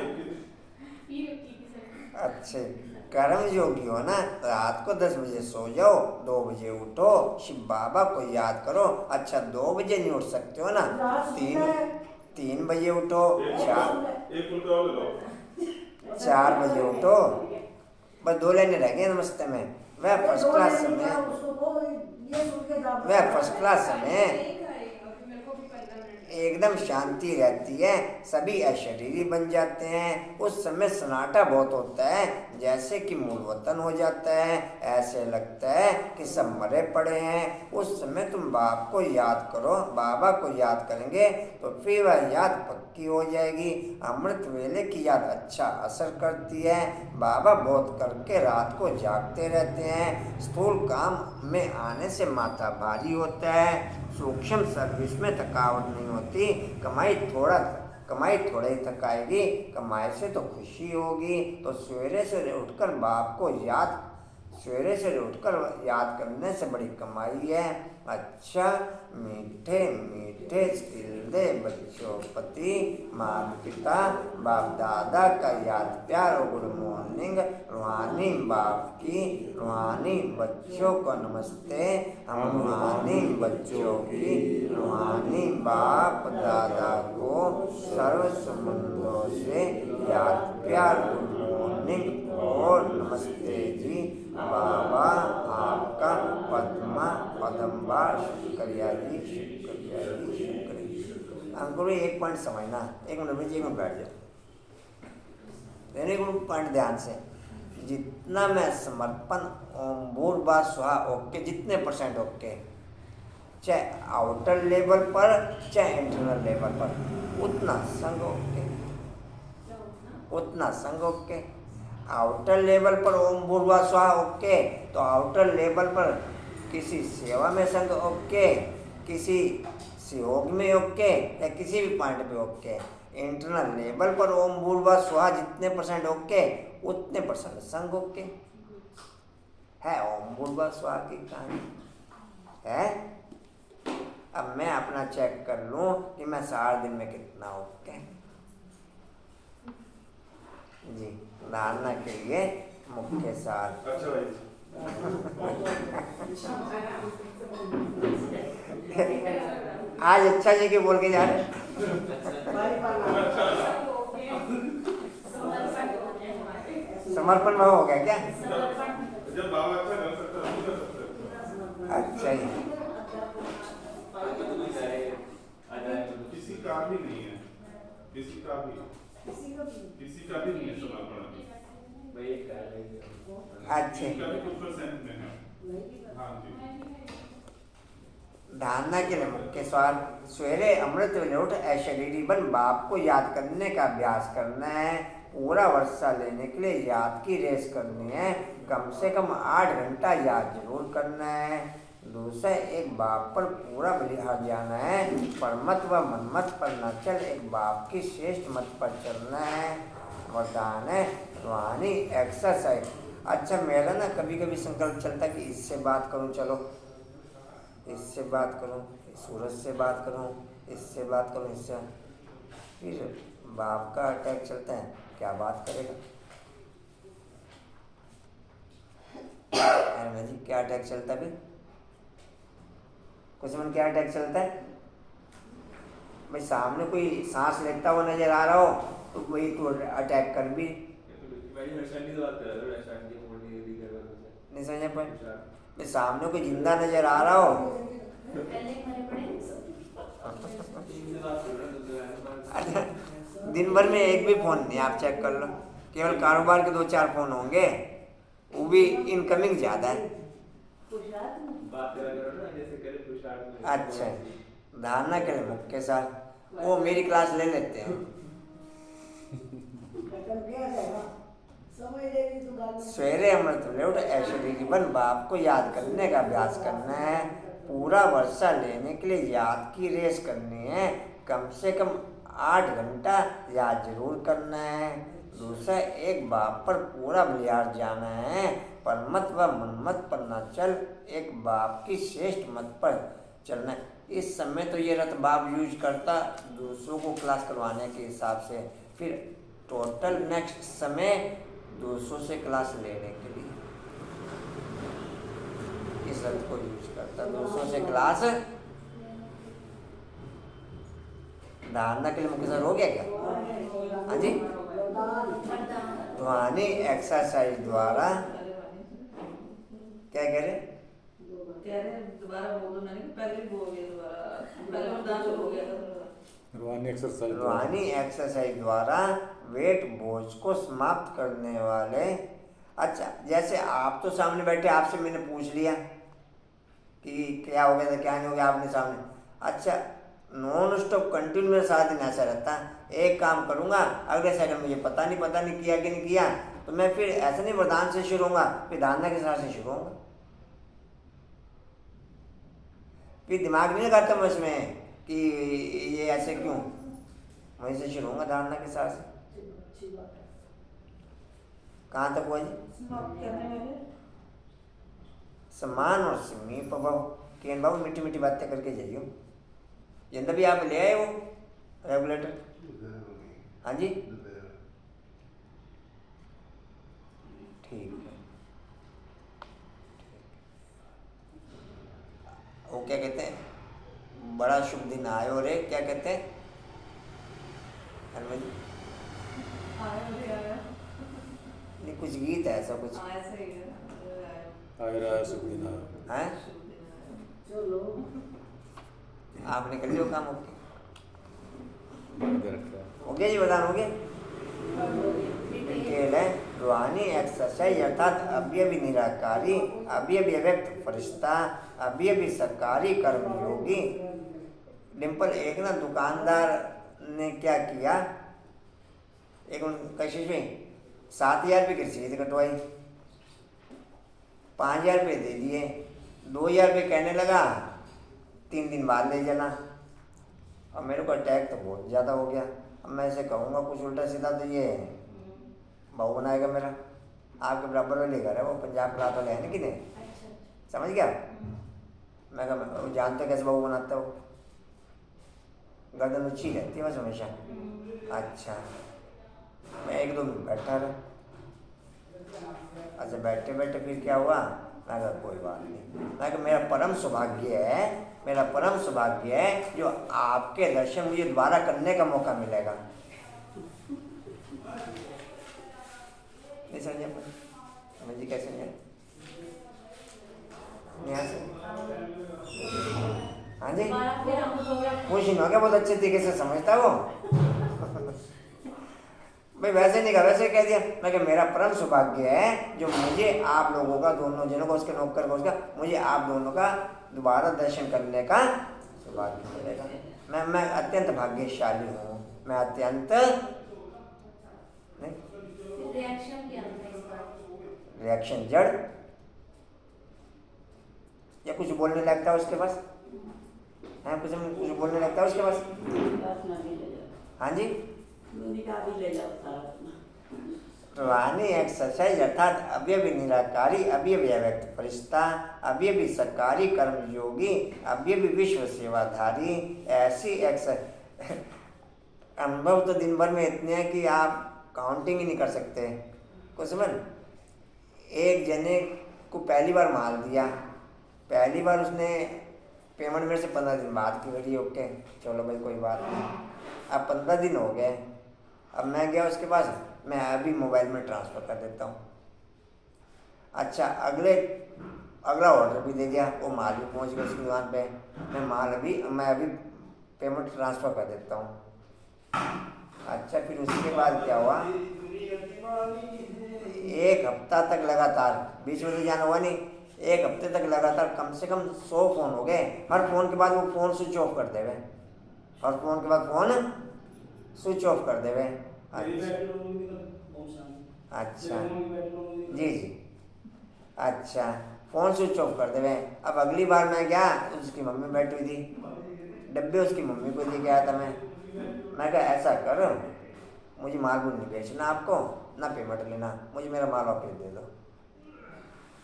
अच्छे कर्म योगी हो ना, रात को 10 बजे सो जाओ, 2 बजे उठो, शिव बाबा को याद करो। अच्छा 2 बजे नहीं उठ सकते हो ना, 3 बजे उठो, 4 बजे उठो। बस 2 लाइनें रह गई नमस्ते में। वह फर्स्ट क्लास समय, वह फर्स्ट क्लास समय एकदम शांति रहती है। सभी अशरीरी बन जाते हैं। उस समय सन्नाटा बहुत होता है, जैसे कि मूल वतन हो जाता है। ऐसे लगता है कि सब मरे पड़े हैं। उस समय तुम बाप को याद करो। बाबा को याद करेंगे तो फिर वह याद पक्की हो जाएगी। अमृत वेले की याद अच्छा असर करती है। बाबा बहुत करके रात को जागते रहते हैं। स्थूल काम में आने से माथा भारी होता है। सूक्ष्म सर्विस में थकावट नहीं होती। कमाई थोड़ा ही थकाएगी, कमाई से तो खुशी होगी। तो सवेरे उठकर बाप को याद, करने से बड़ी कमाई है। अच्छा मीठे मीठे तिलदे बच्चों पति, माता पिता बाप दादा का याद प्यार और गुड मॉर्निंग। रूहानी बाप की, रूहानी बच्चों को नमस्ते। हम रूहानी बच्चों की, रूहानी बाप दादा को सर्व संबंधों से याद प्यार गुड मॉर्निंग और नमस्ते जी। बाबा आपका पद्मा पदम्बा शुक्रिया जी, शुक्रिया जी, शुक्रिया। अंकुर एक पॉइंट समझना, 1 मिनट में 1 मिनट बैठ जाओ। मैंने पॉइंट ध्यान से, जितना मैं समर्पण ओम भूर्भुवः स्वः ओके, जितने % ओके, चाहे आउटर लेवल पर चाहे इंटरनल लेवल पर, उतना संग ओके, उतना संग ओके। आउटर लेवल पर ओम भूर्भुवः स्वः ओके, तो आउटर लेवल पर किसी सेवा में संग ओके, किसी सहयोग में ओके, या किसी भी पॉइंट पे ओके। इंटरनल लेवल पर ओम भूर्भुवः स्वः जितने % ओके, उतने % संग ओके है। ओम भूर्भुवः स्वः की कहानी है। अब मैं अपना चेक कर लूं कि मैं सारे दिन में कितना ओके जी। धारणा के लिए मुख्य सार। अच्छा भाई आज अच्छा जी के बोल के जा रहे। समर्पण भाव हो गया क्या? जब बाबा अच्छा कर सकता है कर सकते हैं। अच्छा ही, किसी का भी नहीं है, किसी का भी नहीं है समर्पण। अच्छे किसी का भी कुछ % में है। हाँ जी धारणा के लिए मुख्य सवाल, सवेरे अमृत वेले उठ अशरीरी बन बाप को याद करने का अभ्यास करना है। पूरा वर्षा लेने के लिए याद की रेस करनी है, कम से कम 8 घंटा याद जरूर करना है। दूसरा, एक बाप पर पूरा बलिहार जाना है, परमत व मनमत पर न चल, एक बाप की श्रेष्ठ मत पर चलना है। वरदान है रूहानी एक्सरसाइज। अच्छा, मेरा ना कभी कभी संकल्प चलता कि इससे बात करूं, चलो इससे बात करूं, सूरज से बात करूं, इससे बात करूं, इससे, फिर बाप का अटैक चलता है, क्या बात करेगा। अरे जी क्या अटैक चलता है, कुछ मन क्या अटैक चलता है भाई, सामने कोई सांस लेता हुआ नजर आ रहा हो तो वही तो अटैक कर भी नहीं समझ पाए। मैं सामने कोई जिंदा नजर आ रहा हो अच्छा, दिन भर में एक भी फोन नहीं, आप चेक कर लो, केवल कारोबार के 2-4 फोन होंगे, वो भी इनकमिंग ज्यादा है। अच्छा, धारणा के लिए मुख्य साथ वो मेरी क्लास ले लेते हैं। सवेरे अमृत वेले उठ ऐश्वर्य बन बाप को याद करने का अभ्यास करना है। पूरा वर्षा लेने के लिए याद की रेस करनी है, कम से कम 8 घंटा याद जरूर करना है। दूसरा, एक बाप पर पूरा बलिहार जाना है, परमत व मनमत पर न चल, एक बाप की श्रेष्ठ मत पर चलना है। इस समय तो ये रथ बाप यूज करता दूसरों को क्लास करवाने के हिसाब से, फिर टोटल नेक्स्ट समय 200 से क्लास लेने के लिए इस रथ को यूज करता, 200 से क्लास। धारणा के लिए मुख्य सर हो गया क्या? हाँ जी, रूहानी एक्सरसाइज द्वारा क्या कह रहे? दोबारा बोलो ना, पहले बोल दिया दोबारा, पहले वरदान हो गया था। रूहानी एक्सरसाइज द्वारा वेट बोझ को समाप्त करने वाले। अच्छा, जैसे आप तो सामने बैठे, आपसे मैंने पूछ लिया कि क्या हो गया था क्या नहीं हो गया, आपने सामने। अच्छा, नॉन स्टॉप कंटिन्यू मेरे साथ दिन ऐसा रहता, एक काम करूंगा अगले सेकंड मुझे पता नहीं किया कि नहीं किया, तो मैं फिर ऐसा नहीं वरदान से शुरू होऊंगा, फिर धारणा के साथ से शुरू होऊंगा, फिर दिमाग नहीं लगाता मैं इसमें कि ये ऐसे क्यों, वहीं से शुरू होगा धारणा के साथ से। कहाँ तक हुआ जी? सम्मान और समीप भाव केन बाबू मीठी मीठी बातें करके जाइयो। जिंदा भी आप ले आए वो रेगुलेटर? हाँ जी, ठीक है। वो क्या कहते हैं, बड़ा शुभ दिन आयो रे, क्या कहते हैं हनुमान जी? नहीं, कुछ गीत है ऐसा कुछ, शुभ दिन हैं? आपने कर लियो काम, हो गया जी, वरदान हो गया। रूहानी एक्सरसाइज अर्थात अभी अभी निराकारी, अभी अभी अव्यक्त फरिश्ता, अभी अभी सरकारी कर्मयोगी। डिम्पल, एक ना दुकानदार ने क्या किया, एक कशिश में 7,000 रुपये की रसीद कटवाई, 5,000 रुपये दे दिए, 2,000 रुपये कहने लगा 3 दिन बाद ले जाना। अब मेरे को अटैक तो बहुत ज़्यादा हो गया। अब मैं ऐसे कहूँगा कुछ उल्टा सीधा तो ये बहू बनाएगा मेरा, आपके बराबर वाले घर है वो, पंजाब क्लास वाले है ना कि नहीं, समझ गया? मैं कहा जानते कैसे बहू बनाता हो, गर्दन ऊँची रहती है बस हमेशा। अच्छा, मैं 1-2 मिनट बैठा रहा। अच्छा, बैठे बैठे फिर क्या हुआ, मैं कहा कोई बात नहीं, मैं कहा मेरा परम सौभाग्य है, मेरा परम सौभाग्य है जो आपके दर्शन मुझे दोबारा करने का मौका मिलेगा। नहीं समझे? समझ जी कैसे समझे? यहाँ से हाँ जी, खुश नहीं हो गया, बहुत अच्छे तरीके से समझता वो भाई, वैसे नहीं कहा, वैसे कह दिया। मैं कहा मेरा परम सौभाग्य है जो मुझे आप लोगों का, दोनों जनों का, उसके नौकर का, उसका, मुझे आप दोनों का दोबारा दर्शन करने का सौभाग्य मिलेगा। मैं अत्यंत भाग्यशाली हूँ, मैं अत्यंत नहीं। रिएक्शन क्या था इस बार? रिएक्शन जड़ या कुछ बोलने लगता है उसके पास है, कुछ बोलने लगता है उसके पास। अपना भी ले जाओ, हाँ जी, दूनी का भी ले जाओ सारा अपना। रूहानी एक्सरसाइज अर्थात अवयवी निराकारी, अवयवी अव्यक्त फरिश्ता, अवयवी सकारी कर्म योगी, अवयवी विश्व सेवाधारी, ऐसी अनुभव तो दिन भर में इतने हैं कि आप काउंटिंग ही नहीं कर सकते। कुछ समझ, एक जने को पहली बार माल दिया, पहली बार उसने पेमेंट मेरे से 15 दिन बाद की करी, ओके चलो भाई कोई बात नहीं। अब 15 दिन हो गए, अब मैं गया उसके पास, मैं अभी मोबाइल में ट्रांसफ़र कर देता हूँ। अच्छा, अगला ऑर्डर भी दे दिया, वो माल भी पहुँच गया उसकी दुकान पे, मैं अभी पेमेंट ट्रांसफ़र कर देता हूँ। अच्छा, फिर उसके बाद क्या हुआ, एक हफ्ता तक लगातार, बीच में तो जाना हुआ नहीं, एक हफ्ते तक लगातार कम से कम 100 फ़ोन हो गए। हर फ़ोन के बाद वो फ़ोन स्विच ऑफ कर देवे, हर फ़ोन के बाद फ़ोन स्विच ऑफ कर देवे। अच्छा जी जी, अच्छा फ़ोन स्विच ऑफ कर देवे। अब अगली बार मैं गया, उसकी मम्मी बैठी हुई थी, डब्बे उसकी मम्मी को दे के आया था मैं कहा ऐसा कर, मुझे माल भी नहीं बेचना आपको, ना पेमेंट लेना, मुझे मेरा माल वापस दे दो।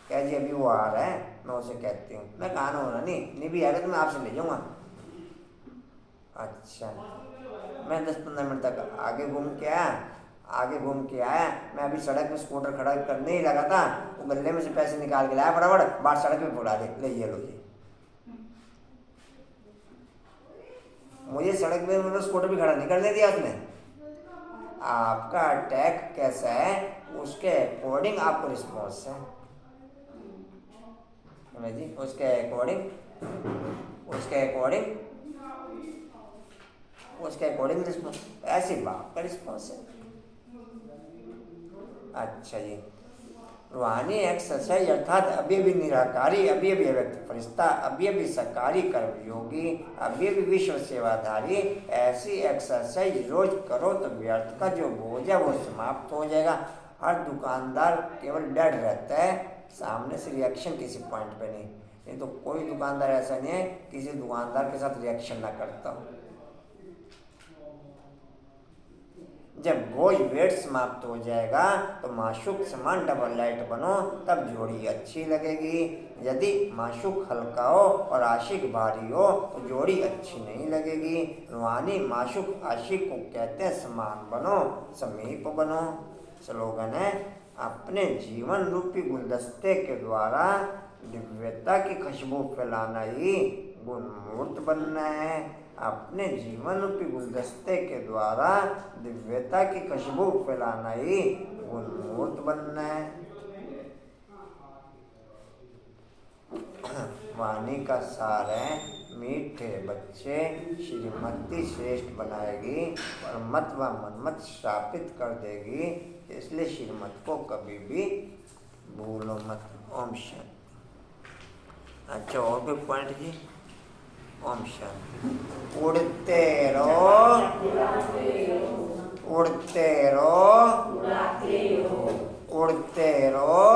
क्या जी अभी वो आ रहा है, मैं उसे कहती हूँ, मैं कहा ना होना नहीं भी आएगा तो मैं आपसे ले जाऊँगा। अच्छा, मैं 10-15 मिनट तक आगे घूम के आया, मैं अभी सड़क पे स्कूटर खड़ा करने ही लगा था, वो गले में से पैसे निकाल के लाया फटाफट, बाहर सड़क पे पकड़ा दे, ले ये लो जी। मुझे सड़क पे मतलब स्कूटर भी खड़ा नहीं करने दिया उसने। आपका अटैक कैसा है उसके अकॉर्डिंग आपको रिस्पॉन्स है जी, उसके अकॉर्डिंग रिस्पॉन्स, ऐसी बात का रिस्पॉन्स है। अच्छा जी, रूहानी एक्सरसाइज अर्थात अवयवी निराकारी, अवयवी अव्यक्त फरिश्ता, अवयवी सकारी कर्म योगी, अवयवी विश्व सेवाधारी, ऐसी एक्सरसाइज रोज करो तो व्यर्थ का जो बोझ है वो समाप्त हो जाएगा। हर दुकानदार केवल डर रहता है, सामने से रिएक्शन किसी पॉइंट पे नहीं तो कोई दुकानदार ऐसा नहीं है किसी दुकानदार के साथ रिएक्शन ना करता हो। जब बोझ वेट समाप्त हो जाएगा तो माशूक समान डबल लाइट बनो, तब जोड़ी अच्छी लगेगी। यदि माशूक हल्का हो और आशिक भारी हो तो जोड़ी अच्छी नहीं लगेगी। रूहानी माशूक आशिक को कहते हैं समान बनो, समीप बनो। स्लोगन है, अपने जीवन रूपी गुलदस्ते के द्वारा दिव्यता की खुशबू फैलाना ही गुणमूर्त बनना है। अपने जीवन रूपी गुलदस्ते के द्वारा दिव्यता की खुशबू फैलाना ही गुणमूर्त बनना है। वाणी का सार है, मीठे बच्चे श्रीमती श्रेष्ठ बनाएगी और मत व मनमत श्रापित कर देगी, इसलिए श्रीमत को कभी भी भूलो मत। ओम शांति। अच्छा, और कोई पॉइंट जी? ओम शांति। उड़ते रहो, उड़ते रहो, उड़ते रहो,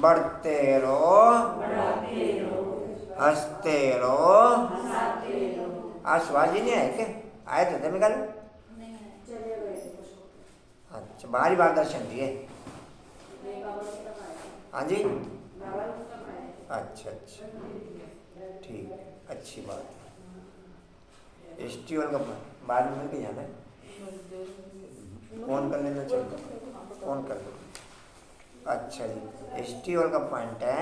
बढ़ते रहो, हंसते रहो। आज शिवाजी नहीं आए क्या? आए तो थे निकाल। अच्छा, बाहरी बार दर्शन दिए? हाँ जी, अच्छा अच्छा, ठीक, अच्छी बात है। एसटीओ का बाद में मिलकर जाना है, फोन कर लेना चाहिए, फोन कर लो। अच्छा जी, एसटीओ का पॉइंट है,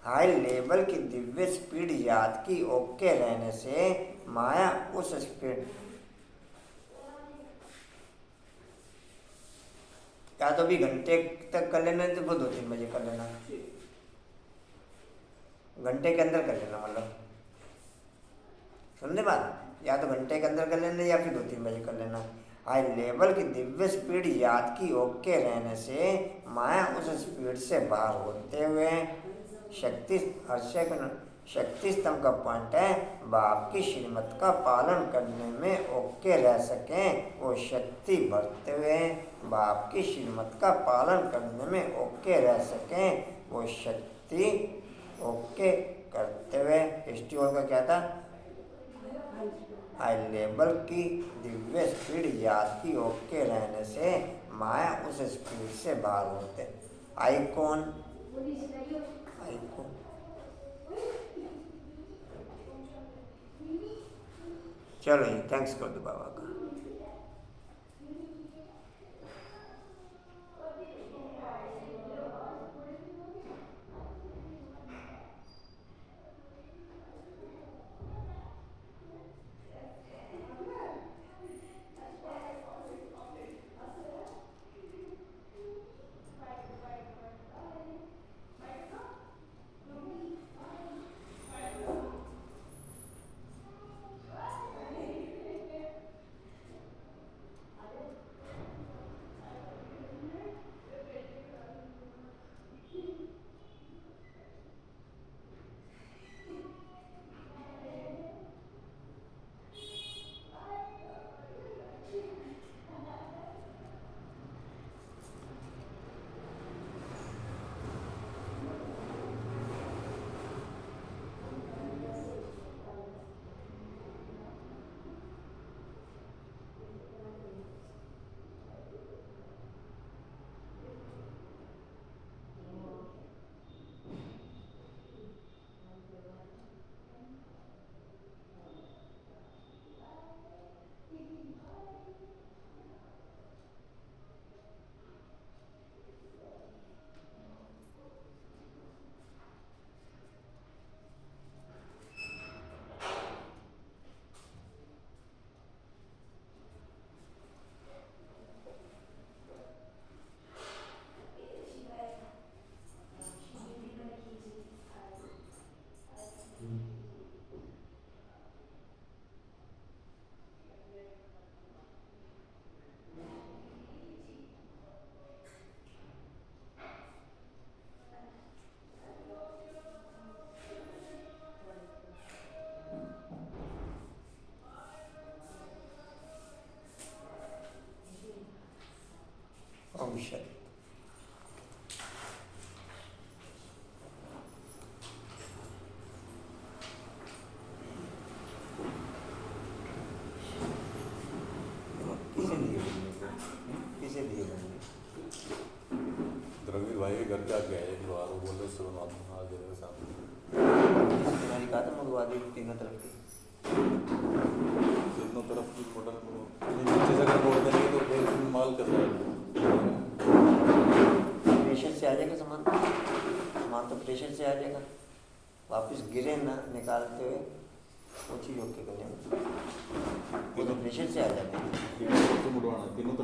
हाई लेवल की दिव्य स्पीड याद की ओके रहने से माया उस स्पीड या तो भी घंटे तक कर लेना, तो वो 2-3 बजे कर लेना, घंटे के अंदर कर लेना, मतलब समझे बात? या तो घंटे के अंदर कर लेना या फिर 2-3 बजे कर लेना। हाई लेवल की दिव्य स्पीड याद की ओके रहने से माया उस स्पीड से बाहर होते हुए शक्ति स्तंभ का पॉइंट है बाप की श्रीमत का पालन करने में ओके रह सकें, वो शक्ति बढ़ते हुए बाप की श्रीमत का पालन करने में ओके रह सकें, वो शक्ति ओके करते हुए। एस्टीओल का क्या था? हाई लेवल की दिव्य स्पीड याद की ओके रहने से माया उस स्पीड से बाहर होते। आइकॉन चलो जी, थैंक्स कर दो बाबा का। ओम शांति। किसे दिए होंगे? द्रविड़ भाई के घर पे आके आए एक बार, वो बोल रहे सुबह आज देने के सामने तुम्हारी कहा था मंगवा दी तीनों तरफ की। तीनों तरफ की मॉडल नीचे से अगर बोल देंगे तो फिर इसमें माल कैसा है? प्रेशर से आ जाएगा सामान तो प्रेशर से आ जाएगा, वापस गिरे ना निकालते हुए वो चीज़ ओके करने में, वो तो प्रेशर से आ जाते हैं। तीनों